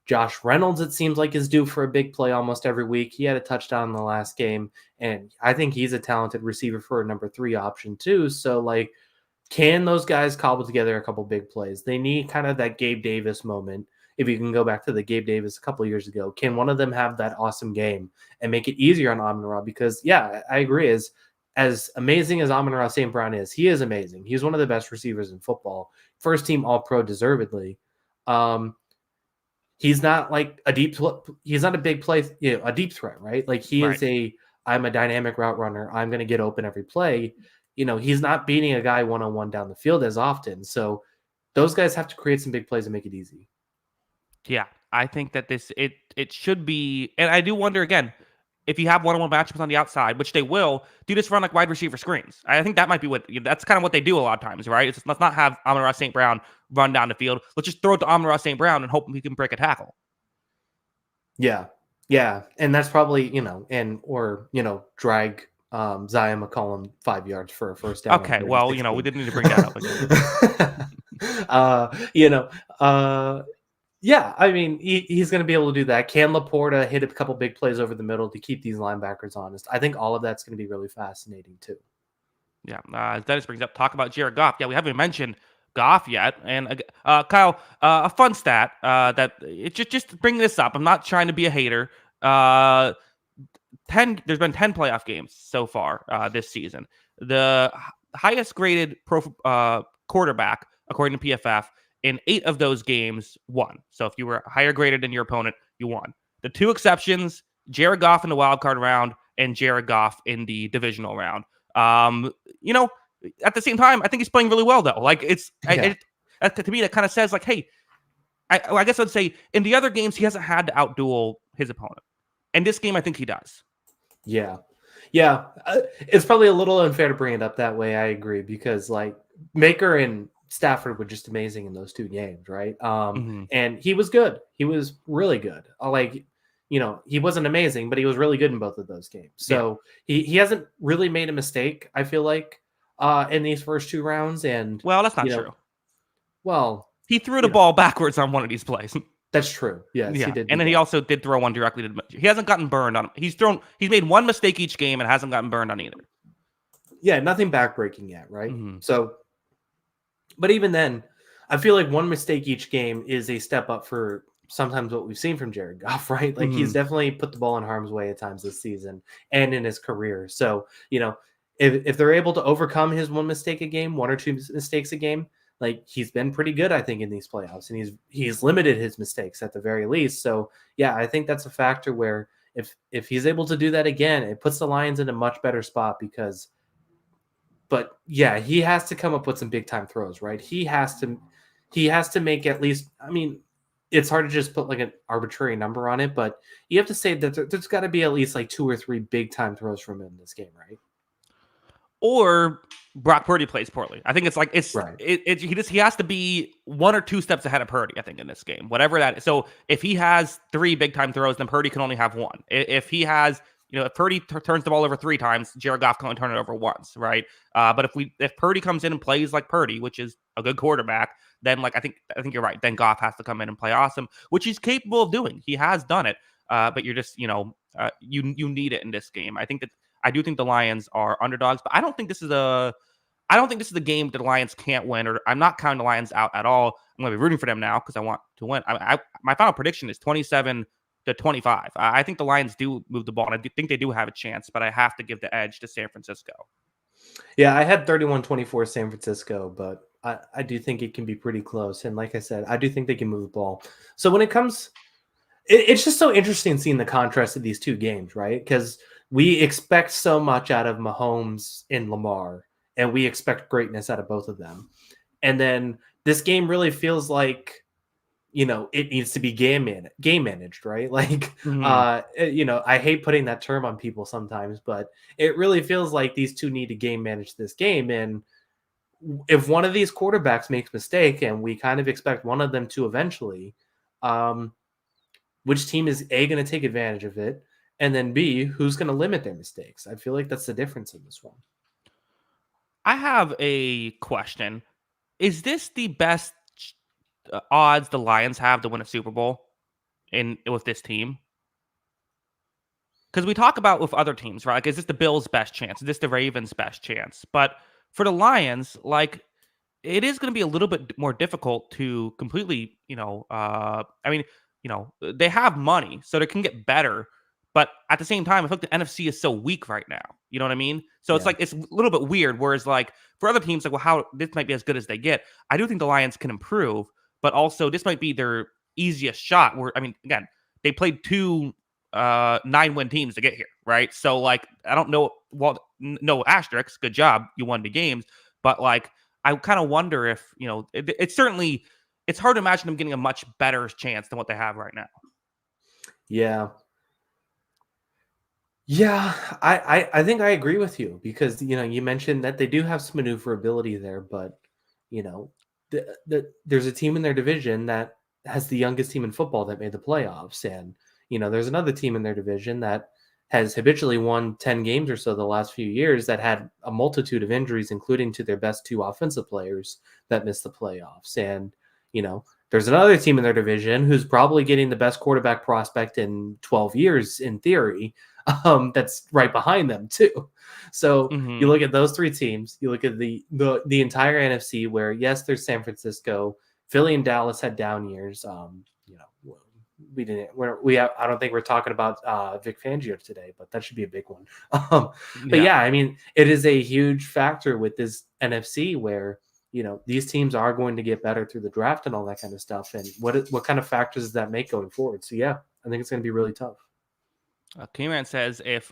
Josh Reynolds, it seems like, is due for a big play almost every week. He had a touchdown in the last game, and I think he's a talented receiver for a number 3 option too. So, like, can those guys cobble together a couple big plays? They need kind of that Gabe Davis moment. If you can go back to the Gabe Davis a couple years ago, can one of them have that awesome game and make it easier on Amon-Ra? Because, yeah, I agree. as amazing as Amon-Ra St. Brown is, he is amazing. He's one of the best receivers in football. First team All-Pro deservedly. He's not like he's not a big play, a deep threat, right? Like he Right. is I'm a dynamic route runner. I'm going to get open every play. He's not beating a guy one-on-one down the field as often. So those guys have to create some big plays and make it easy. Yeah, I think that it should be, and I do wonder again if you have one-on-one matchups on the outside, which they will, do just run like wide receiver screens. I think that might be that's kind of what they do a lot of times, right? It's just, let's not have Amon-Ra St. Brown run down the field. Let's just throw it to Amon-Ra St. Brown and hope he can break a tackle. Yeah, and that's probably drag Zion McCollum 5 yards for a first down. Okay, well, we didn't need to bring that up again. Yeah, I mean, he's going to be able to do that. Can Laporta hit a couple big plays over the middle to keep these linebackers honest? I think all of that's going to be really fascinating too. Yeah, as Dennis brings up, talk about Jared Goff. Yeah, we haven't mentioned Goff yet. And Kyle, a fun stat that it just bring this up. I'm not trying to be a hater. There's been 10 playoff games so far this season. The highest graded quarterback, according to PFF, in 8 of those games won. So if you were higher graded than your opponent, you won. The 2 exceptions, Jared Goff in the wild card round and Jared Goff in the divisional round. At the same time, I think he's playing really well, though. Like, to me, that kind of says, like, hey, I guess I'd say in the other games, he hasn't had to outduel his opponent. In this game, I think he does. Yeah. It's probably a little unfair to bring it up that way. I agree, because, like, Maker and Stafford were just amazing in those 2 games, right? And he was good. He was really good. He wasn't amazing, but he was really good in both of those games. So he hasn't really made a mistake, I feel like, in these first 2 rounds. And well, that's not true. Well, he threw the ball backwards on one of these plays. That's true. Yes, yeah. He did. And then he also did throw one directly to. He hasn't gotten burned on him. He's made one mistake each game and hasn't gotten burned on either. Yeah, nothing backbreaking yet, right? Mm-hmm. So, but even then, I feel like one mistake each game is a step up for sometimes what we've seen from Jared Goff, right? Like he's definitely put the ball in harm's way at times this season and in his career. So, if they're able to overcome his one mistake a game, 1 or 2 mistakes a game, like he's been pretty good, I think, in these playoffs, and he's limited his mistakes at the very least. So yeah, I think that's a factor where if he's able to do that again, it puts the Lions in a much better spot but yeah, he has to come up with some big time throws, right? He has to make at least, I mean, it's hard to just put like an arbitrary number on it, but you have to say that there's got to be at least like 2 or 3 big time throws from him in this game, right? Or Brock Purdy plays poorly. I think it's like right. He has to be 1 or 2 steps ahead of Purdy, I think, in this game. Whatever that is. So if he has 3 big time throws, then Purdy can only have 1. If he has, if Purdy turns the ball over 3 times, Jared Goff can only turn it over once, right? But if Purdy comes in and plays like Purdy, which is a good quarterback, then I think you're right. Then Goff has to come in and play awesome, which he's capable of doing. He has done it. But you're just, you need it in this game. I do think the Lions are underdogs, but I don't think this is a game that the Lions can't win, or I'm not counting the Lions out at all. I'm going to be rooting for them now because I want to win. My final prediction is 27-25. I think the Lions do move the ball, and I think they do have a chance, but I have to give the edge to San Francisco. Yeah, I had 31-24 San Francisco, but I do think it can be pretty close. And like I said, I do think they can move the ball. So when it comes, it's just so interesting seeing the contrast of these 2 games, right? Because we expect so much out of Mahomes and Lamar, and we expect greatness out of both of them. And then this game really feels like, it needs to be game managed, right? Like, I hate putting that term on people sometimes, but it really feels like these 2 need to game manage this game. And if one of these quarterbacks makes a mistake, and we kind of expect one of them to eventually, which team is A, going to take advantage of it? And then B, who's going to limit their mistakes? I feel like that's the difference in this one. I have a question. Is this the best odds the Lions have to win a Super Bowl with this team? Because we talk about with other teams, right? Like, is this the Bills' best chance? Is this the Ravens' best chance? But for the Lions, like, it is going to be a little bit more difficult to completely, they have money, so they can get better. But at the same time, I feel like the NFC is so weak right now. You know what I mean? So it's Yeah. like it's a little bit weird. Whereas like for other teams, like, well, how this might be as good as they get. I do think the Lions can improve, but also this might be their easiest shot. Where I mean, again, they played two 9-win teams to get here, right? So like I don't know. Well, no asterisks. Good job, you won the games, but like I kind of wonder if it's certainly it's hard to imagine them getting a much better chance than what they have right now. Yeah. Yeah, I think I agree with you because you mentioned that they do have some maneuverability there, but you know there's a team in their division that has the youngest team in football that made the playoffs, and there's another team in their division that has habitually won 10 games or so the last few years that had a multitude of injuries, including to their best two offensive players that missed the playoffs, and there's another team in their division who's probably getting the best quarterback prospect in 12 years in theory, that's right behind them too. So you Mm-hmm. look at those three teams. You look at the entire NFC, where yes, there's San Francisco, Philly, and Dallas had down years. We didn't. I don't think we're talking about Vic Fangio today, but that should be a big one. But Yeah. yeah, I mean, it is a huge factor with this NFC where these teams are going to get better through the draft and all that kind of stuff. And what kind of factors does that make going forward? So yeah, I think it's going to be really tough. K-Man says if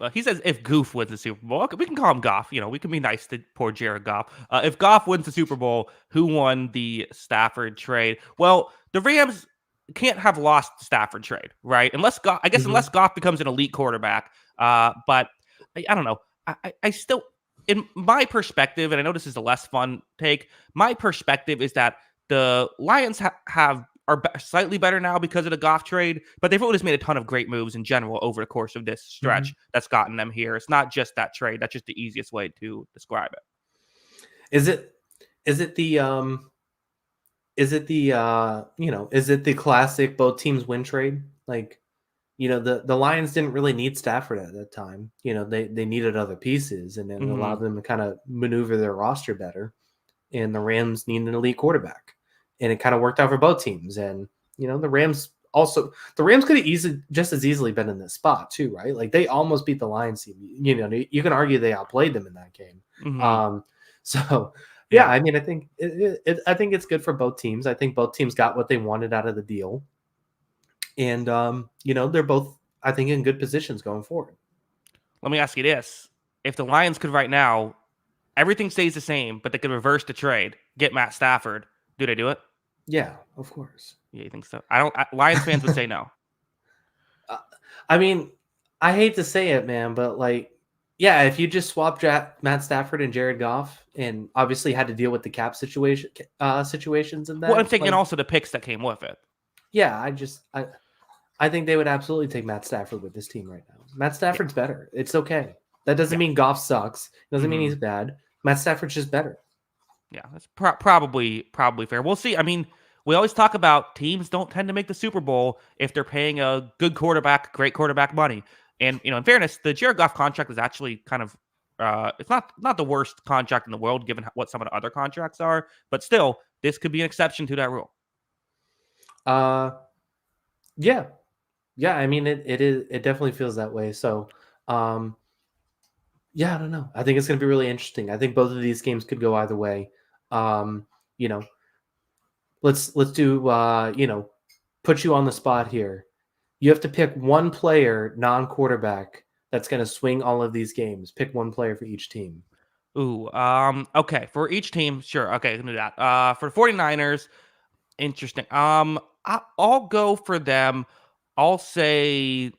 Goof wins the Super Bowl, okay, we can call him Goff. We can be nice to poor Jared Goff. If Goff wins the Super Bowl, who won the Stafford trade? Well, the Rams can't have lost the Stafford trade, right? Unless Goff, I guess, unless Mhm. Goff becomes an elite quarterback. But I don't know. I still, in my perspective, and I know this is a less fun take. My perspective is that the Lions are slightly better now because of the Goff trade, but they've always made a ton of great moves in general over the course of this stretch Mhm. that's gotten them here. It's not just that trade. That's just the easiest way to describe it. Is it is it the is it the classic both teams win trade? Like, the Lions didn't really need Stafford at that time. They needed other pieces, and it allowed Hmm. them to kind of maneuver their roster better. And the Rams needed an elite quarterback, and it kind of worked out for both teams. And the Rams could have just as easily been in this spot too, right? Like they almost beat the Lions team. You can argue they outplayed them in that game. Hmm. Um, so yeah, Yeah. I mean, I think I think it's good for both teams. I think both teams got what they wanted out of the deal, and they're both, I think, in good positions going forward. Let me ask you this: if the Lions could right now, everything stays the same, but they could reverse the trade, get Matt Stafford, do they do it? Yeah, of course. Yeah, you think so? I don't. Lions fans would say no. Uh, I mean, I hate to say it, man, but like, yeah, if you just swap Matt Stafford and Jared Goff, and obviously had to deal with the cap situations in Well, I'm that, thinking like, also the picks that came with it. yeah, I think they would absolutely take Matt Stafford with this team right now. Matt Yeah. Stafford's better. It's okay. That doesn't Yeah. mean Goff sucks. It doesn't mean Hmm. he's bad. Matt Stafford's just better. Yeah, that's probably fair. We'll see. I mean, we always talk about teams don't tend to make the Super Bowl if they're paying a good quarterback, great quarterback money. And in fairness, the Jared Goff contract is actually kind of it's not the worst contract in the world given what some of the other contracts are, but still, this could be an exception to that rule. Uh, yeah, yeah. I mean, it definitely feels that way. So, um, yeah, I don't know. I think it's going to be really interesting. I think both of these games could go either way. Um, you know, let's do put you on the spot here. You have to pick one player, non-quarterback, that's going to swing all of these games. Pick one player for each team. Ooh, okay. For each team, sure. Okay, I can do that. For the 49ers, interesting. I'll go for them. I'll say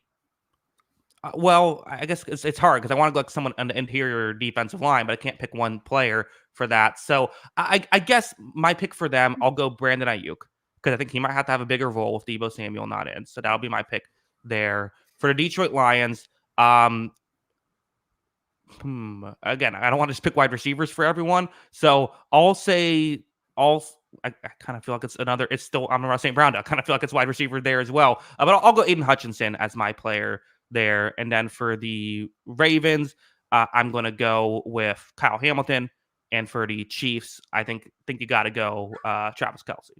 well, I guess it's hard because I want to go like someone on the interior defensive line, but I can't pick one player for that. So I guess my pick for them, I'll go Brandon Ayuk because I think he might have to have a bigger role with Debo Samuel not in. So that'll be my pick there. For the Detroit Lions, um, again, I don't want to just pick wide receivers for everyone. So I'll say all. I kind of feel like it's another. It's still I'm around St. Brown. I kind of feel like it's wide receiver there as well. But I'll go Aiden Hutchinson as my player there. And then for the Ravens, I'm going to go with Kyle Hamilton. And for the Chiefs, I think you got to go Travis Kelsey.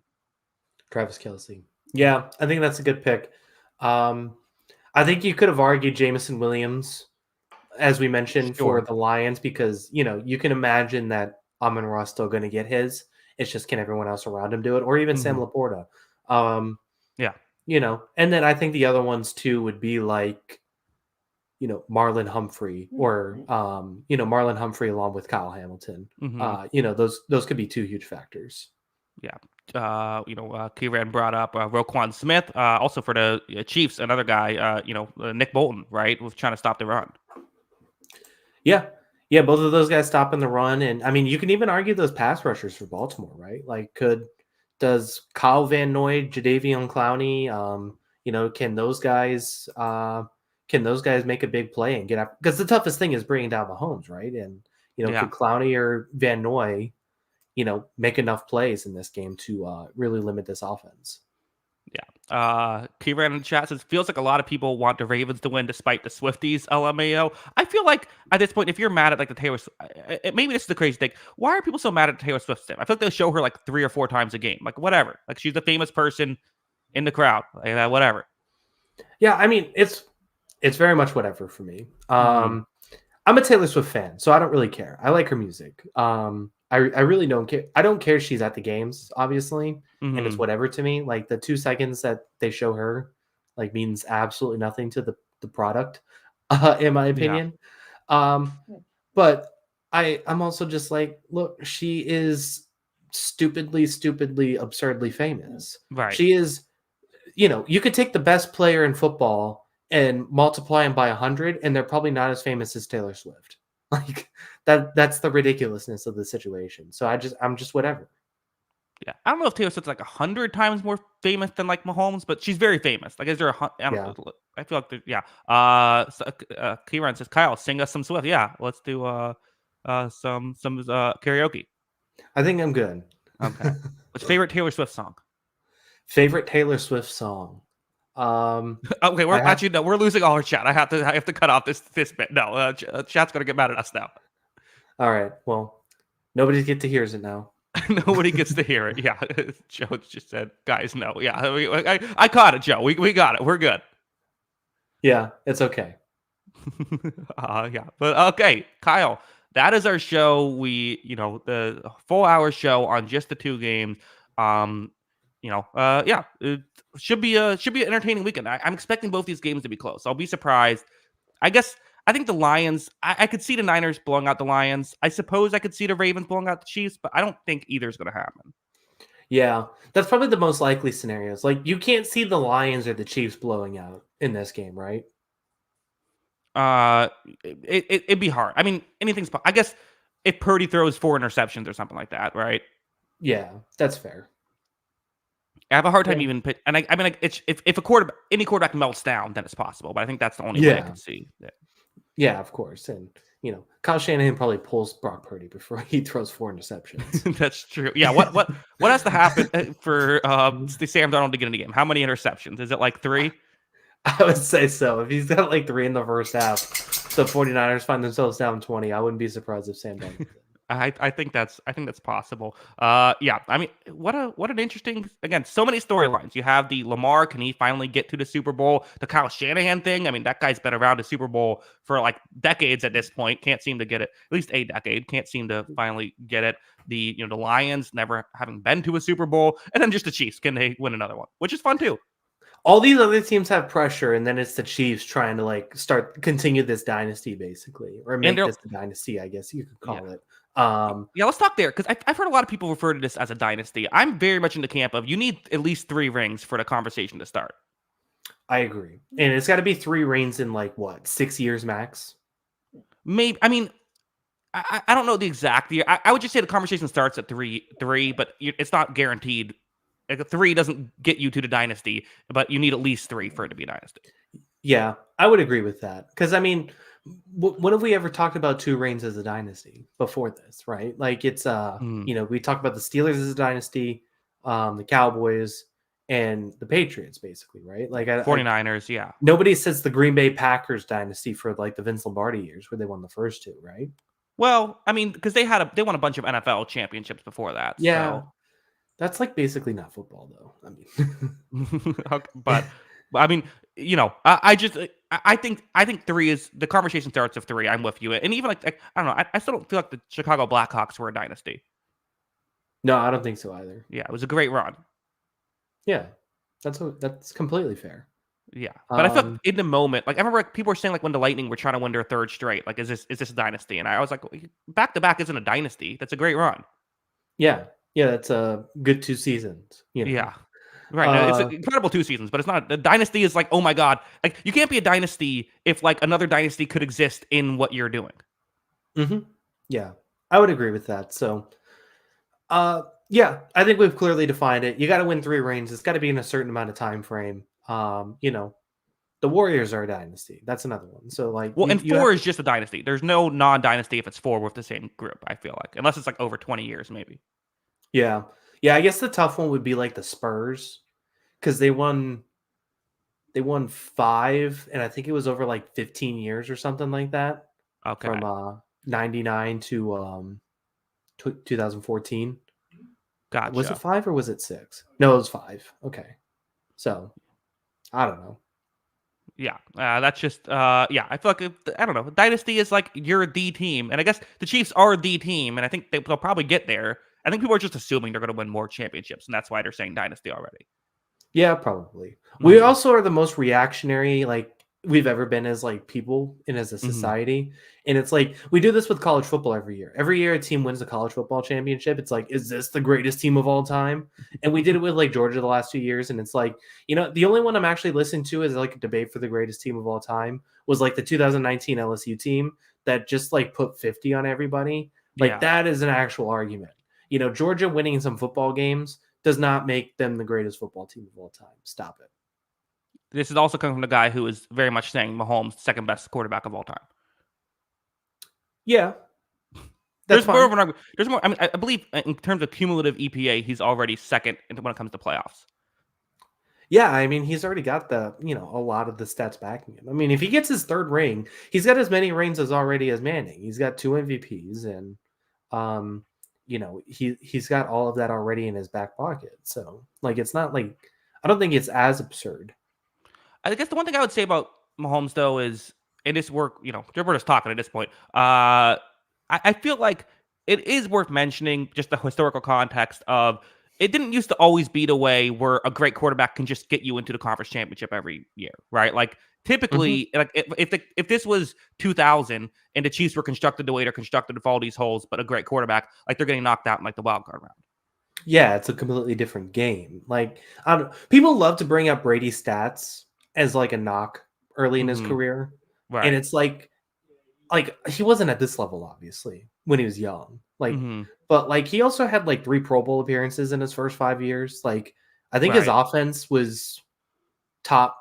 Travis Kelsey. Yeah, I think that's a good pick. Um, I think you could have argued Jameson Williams, as we mentioned, for Sure. the Lions because, you can imagine that Amon-Ra still going to get his. It's just can everyone else around him do it, or even Sam Mhm. Laporta. Um, Yeah. and then I think the other ones too would be like, Marlon Humphrey or Marlon Humphrey along with Kyle Hamilton. Mhm. Those could be two huge factors. Yeah. Kieran brought up Roquan Smith, also for the Chiefs, another guy, Nick Bolton, right, was trying to stop the run. Yeah. Yeah, both of those guys stopping the run. And I mean, you can even argue those pass rushers for Baltimore, right? Like, does Kyle Van Noy, Jadeveon Clowney, can those guys make a big play and get up? Because the toughest thing is bringing down Mahomes, right? And, Yeah. could Clowney or Van Noy, make enough plays in this game to really limit this offense? Yeah. Kieran in the chat says, feels like a lot of people want the Ravens to win despite the Swifties, LMAO. I feel like at this point, if you're mad at like the maybe this is the crazy thing. Why are people so mad at Taylor Swift? I feel like they'll show her like 3 or 4 times a game. Like, whatever. Like, she's a famous person in the crowd. Like, whatever. Yeah, I mean, it's very much whatever for me. Hmm. I'm a Taylor Swift fan, so I don't really care. I like her music. I really don't care. I don't care if she's at the games, obviously, and it's Hmm. whatever to me. Like the 2 seconds that they show her, like means absolutely nothing to the product, in my Yeah. opinion. Um, but I'm also just like, look, she is stupidly, absurdly famous. Right. She is, you could take the best player in football and multiply them by 100, and they're probably not as famous as Taylor Swift. Like that's the ridiculousness of the situation. So I'm just whatever. Yeah, I don't know if Taylor Swift's like 100 times more famous than like Mahomes, but she's very famous. Like, is there I don't Yeah. know. I feel like yeah. Kieran says, Kyle, sing us some Swift. Yeah, let's do some karaoke. I think I'm good. Okay. What's your favorite Taylor Swift song? Favorite Taylor Swift song. Um Okay, I we're have actually no, we're losing all our chat. I have to cut off this bit. No, chat's gonna get mad at us now. all right. Well, nobody get to hears it now. Nobody gets to hear it. Yeah, Joe just said, guys, no. Yeah, I caught it, Joe. We got it. We're good. Yeah, it's okay. Yeah, but okay, Kyle, that is our show. The full hour show on just the 2 games. Um, yeah, it should be an entertaining weekend. I'm expecting both these games to be close. I'll be surprised. I guess I think the Lions. I could see the Niners blowing out the Lions. I suppose I could see the Ravens blowing out the Chiefs, but I don't think either is going to happen. Yeah, that's probably the most likely scenarios. Like you can't see the Lions or the Chiefs blowing out in this game, right? Uh, it'd be hard. I mean, anything's. I guess if Purdy throws 4 interceptions or something like that, right? Yeah, that's fair. I have a hard time Yeah. even and I mean, like, it's if any quarterback melts down, then it's possible. But I think that's the only way I Yeah. could see it. Yeah, of course. And Kyle Shanahan probably pulls Brock Purdy before he throws 4 interceptions. That's true. Yeah. What has to happen for the Sam Darnold to get in the game? How many interceptions? Is it like 3? I would say so. If he's got like 3 in the first half, the 49ers find themselves down 20. I wouldn't be surprised if Sam Darnold did. I think that's possible. Yeah. I mean, what an interesting, again, so many storylines. You have the Lamar, can he finally get to the Super Bowl? The Kyle Shanahan thing. I mean, that guy's been around the Super Bowl for like decades at this point. Can't seem to get it. At least a decade. Can't seem to finally get it. The Lions never having been to a Super Bowl, and then just the Chiefs. Can they win another one? Which is fun too. All these other teams have pressure, and then it's the Chiefs trying to like continue this dynasty, basically, or And make they're this a dynasty, I guess you could yeah. call it. Yeah, let's talk there because I've heard a lot of people refer to this as a dynasty. I'm very much in the camp of you need at least 3 rings for the conversation to start. I agree, and it's got to be 3 reigns in like what 6 years max. Maybe I mean I don't know the exact year. I would just say the conversation starts at three, but it's not guaranteed. Like a 3 doesn't get you to the dynasty, but you need at least 3 for it to be a dynasty. Yeah, I would agree with that because I mean, when have we ever talked about 2 reigns as a dynasty before this? Right? Like it's Mm. we talk about the Steelers as a dynasty, the Cowboys, and the Patriots, basically, right? Like I 49ers, yeah. nobody says the Green Bay Packers dynasty for like the Vince Lombardi years where they won the first 2, right? Well, I mean, because they won a bunch of NFL championships before that, Yeah, so that's like basically not football, though. I mean, okay, but But I mean, I think three is the conversation starts with three. I'm with you, and even like I don't know, I still don't feel like the Chicago Blackhawks were a dynasty. No, I don't think so either. Yeah, it was a great run. Yeah, that's completely fair. Yeah, but I felt Um, in the moment, like I remember like, people were saying like when the Lightning were trying to win their third straight, like is this a dynasty? And I was like, back to back isn't a dynasty. That's a great run. yeah, yeah, that's a good 2 seasons. Yeah, right. No, it's an Uh, incredible 2 seasons, but it's not a dynasty. Is like, oh my god, like you can't be a dynasty if like another dynasty could exist in what you're doing. mhm. Yeah, I would agree with that. So, uh, yeah, I think we've clearly defined it. You got to win 3 rings. It's got to be in a certain amount of time frame. The Warriors are a dynasty. That's another one. So, like, Well, and you four have is just a dynasty. There's no non-dynasty if it's four with the same group. I feel like, unless it's like over 20 years, maybe. yeah, yeah. I guess the tough one would be like the Spurs because they won 5, and I think it was over like 15 years or something like that, Okay, from 99 to 2014. Was it gotcha. 5 or was it 6? No, it was 5. Okay. So, I don't know. Yeah, that's just yeah. I feel like I don't know. Dynasty is like you're the team, and I guess the Chiefs are the team, and I think they'll probably get there. I think people are just assuming they're going to win more championships, and that's why they're saying dynasty already. Yeah, probably. We Mm-hmm. also are the most reactionary like we've ever been as like people and as a Mm-hmm. society. And it's like we do this with college football every year. Every year a team wins the college football championship. It's like, is this the greatest team of all time? And we did it with like Georgia the last 2 years. And it's like, the only one I'm actually listening to is like a debate for the greatest team of all time was like the 2019 LSU team that just like put 50 on everybody. Like Yeah, that is an actual argument. Georgia winning some football games does not make them the greatest football team of all time. Stop it. this is also coming from the guy who is very much saying Mahomes second best quarterback of all time. Yeah, that's There's more fine. of an argument. There's more. I mean, I believe in terms of cumulative EPA, he's already second when it comes to playoffs. Yeah, I mean, he's already got a lot of the stats backing him. I mean, if he gets his 3rd ring, he's got as many rings as already as Manning. He's got 2 MVPs, and he's got all of that already in his back pocket. So, like, it's not like I don't think it's as absurd. I guess the one thing I would say about Mahomes though is in this work, we're just talking at this point. I feel like it is worth mentioning just the historical context of it didn't used to always be the way where a great quarterback can just get you into the conference championship every year, right? Like Mhm. typically, like if this was 2000 and the Chiefs were constructed the way they're constructed with all these holes, but a great quarterback, like they're getting knocked out in like the wild card round. Yeah, it's a completely different game. Like, I don't people love to bring up Brady's stats as like a knock early in his Hmm. career. And Right. it's like he wasn't at this level obviously when he was young. Like, Hmm. but like he also had like 3 Pro Bowl appearances in his first 5 years. Like I think his Right. offense was top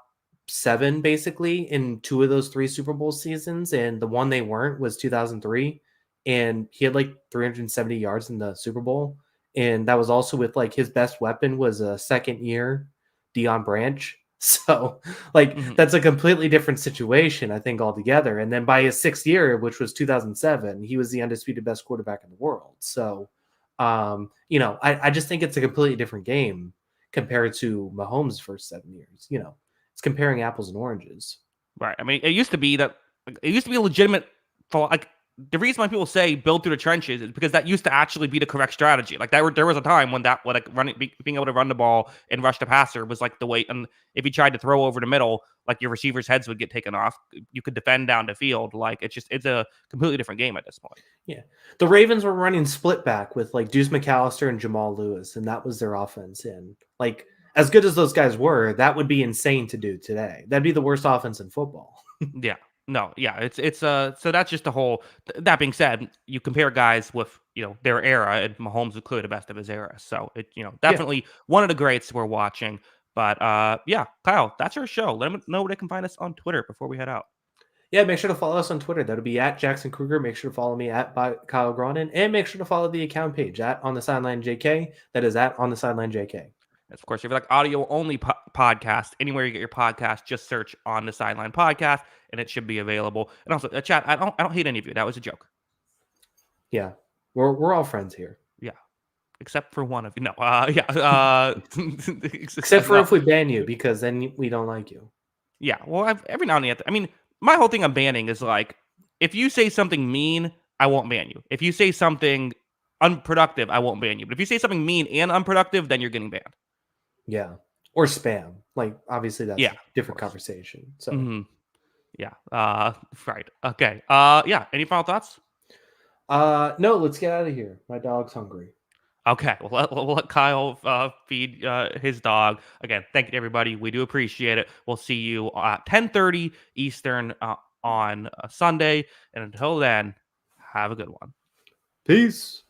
7 basically in 2 of those 3 Super Bowl seasons, and the one they weren't was 2003, and he had like 370 yards in the Super Bowl, and that was also with like his best weapon was a second year Dion Branch. So, like Hmm. that's a completely different situation I think altogether. And then by his 6th year, which was 2007, he was the undisputed best quarterback in the world. So, I just think it's a completely different game compared to Mahomes' first 7 years. It's comparing apples and oranges. Right. I mean, it used to be that like, it used to be a legitimate for like the reason why people say build through the trenches is because that used to actually be the correct strategy. Like there was a time when that like being able to run the ball and rush the passer was like the way. And if you tried to throw over the middle, like your receivers' heads would get taken off. You could defend down the field. Like it's a completely different game at this point. Yeah. The Ravens were running split back with like Deuce McAllister and Jamal Lewis, and that was their offense. And like as good as those guys were, that would be insane to do today. That'd be the worst offense in football. Yeah. No, yeah, it's so that's just the whole that being said, you compare guys with, their era and Mahomes was clearly the best of his era. So it, Yeah. definitely one of the greats we're watching. But yeah, Kyle, that's our show. Let them know where they can find us on Twitter before we head out. Yeah, make sure to follow us on Twitter. That'll be at Jackson Kruger. Make sure to follow me at by Kyle Gronin. And make sure to follow the account page at On the Sideline JK. That is at On the Sideline JK. And of course, if you like audio only podcast, anywhere you get your podcast, just search on the Sideline Podcast, and it should be available. And also, chat, I don't hate any of you. That was a joke. Yeah. We're all friends here. Yeah. except for one of you. No, yeah. Except for No. if we ban you, because then we don't like you. Yeah, well, every now and then. I mean, my whole thing on banning is like, if you say something mean, I won't ban you. If you say something unproductive, I won't ban you. But if you say something mean and unproductive, then you're getting banned. Yeah. Or spam. Like, obviously, that's Yeah, a different conversation. So, hmm yeah. Right. Okay. Yeah. Any final thoughts? no, let's get out of here. My dog's hungry. Okay, we'll let Kyle feed his dog. Again, thank you to everybody. We do appreciate it. We'll see you at 10:30 Eastern on Sunday. And until then, have a good one. Peace.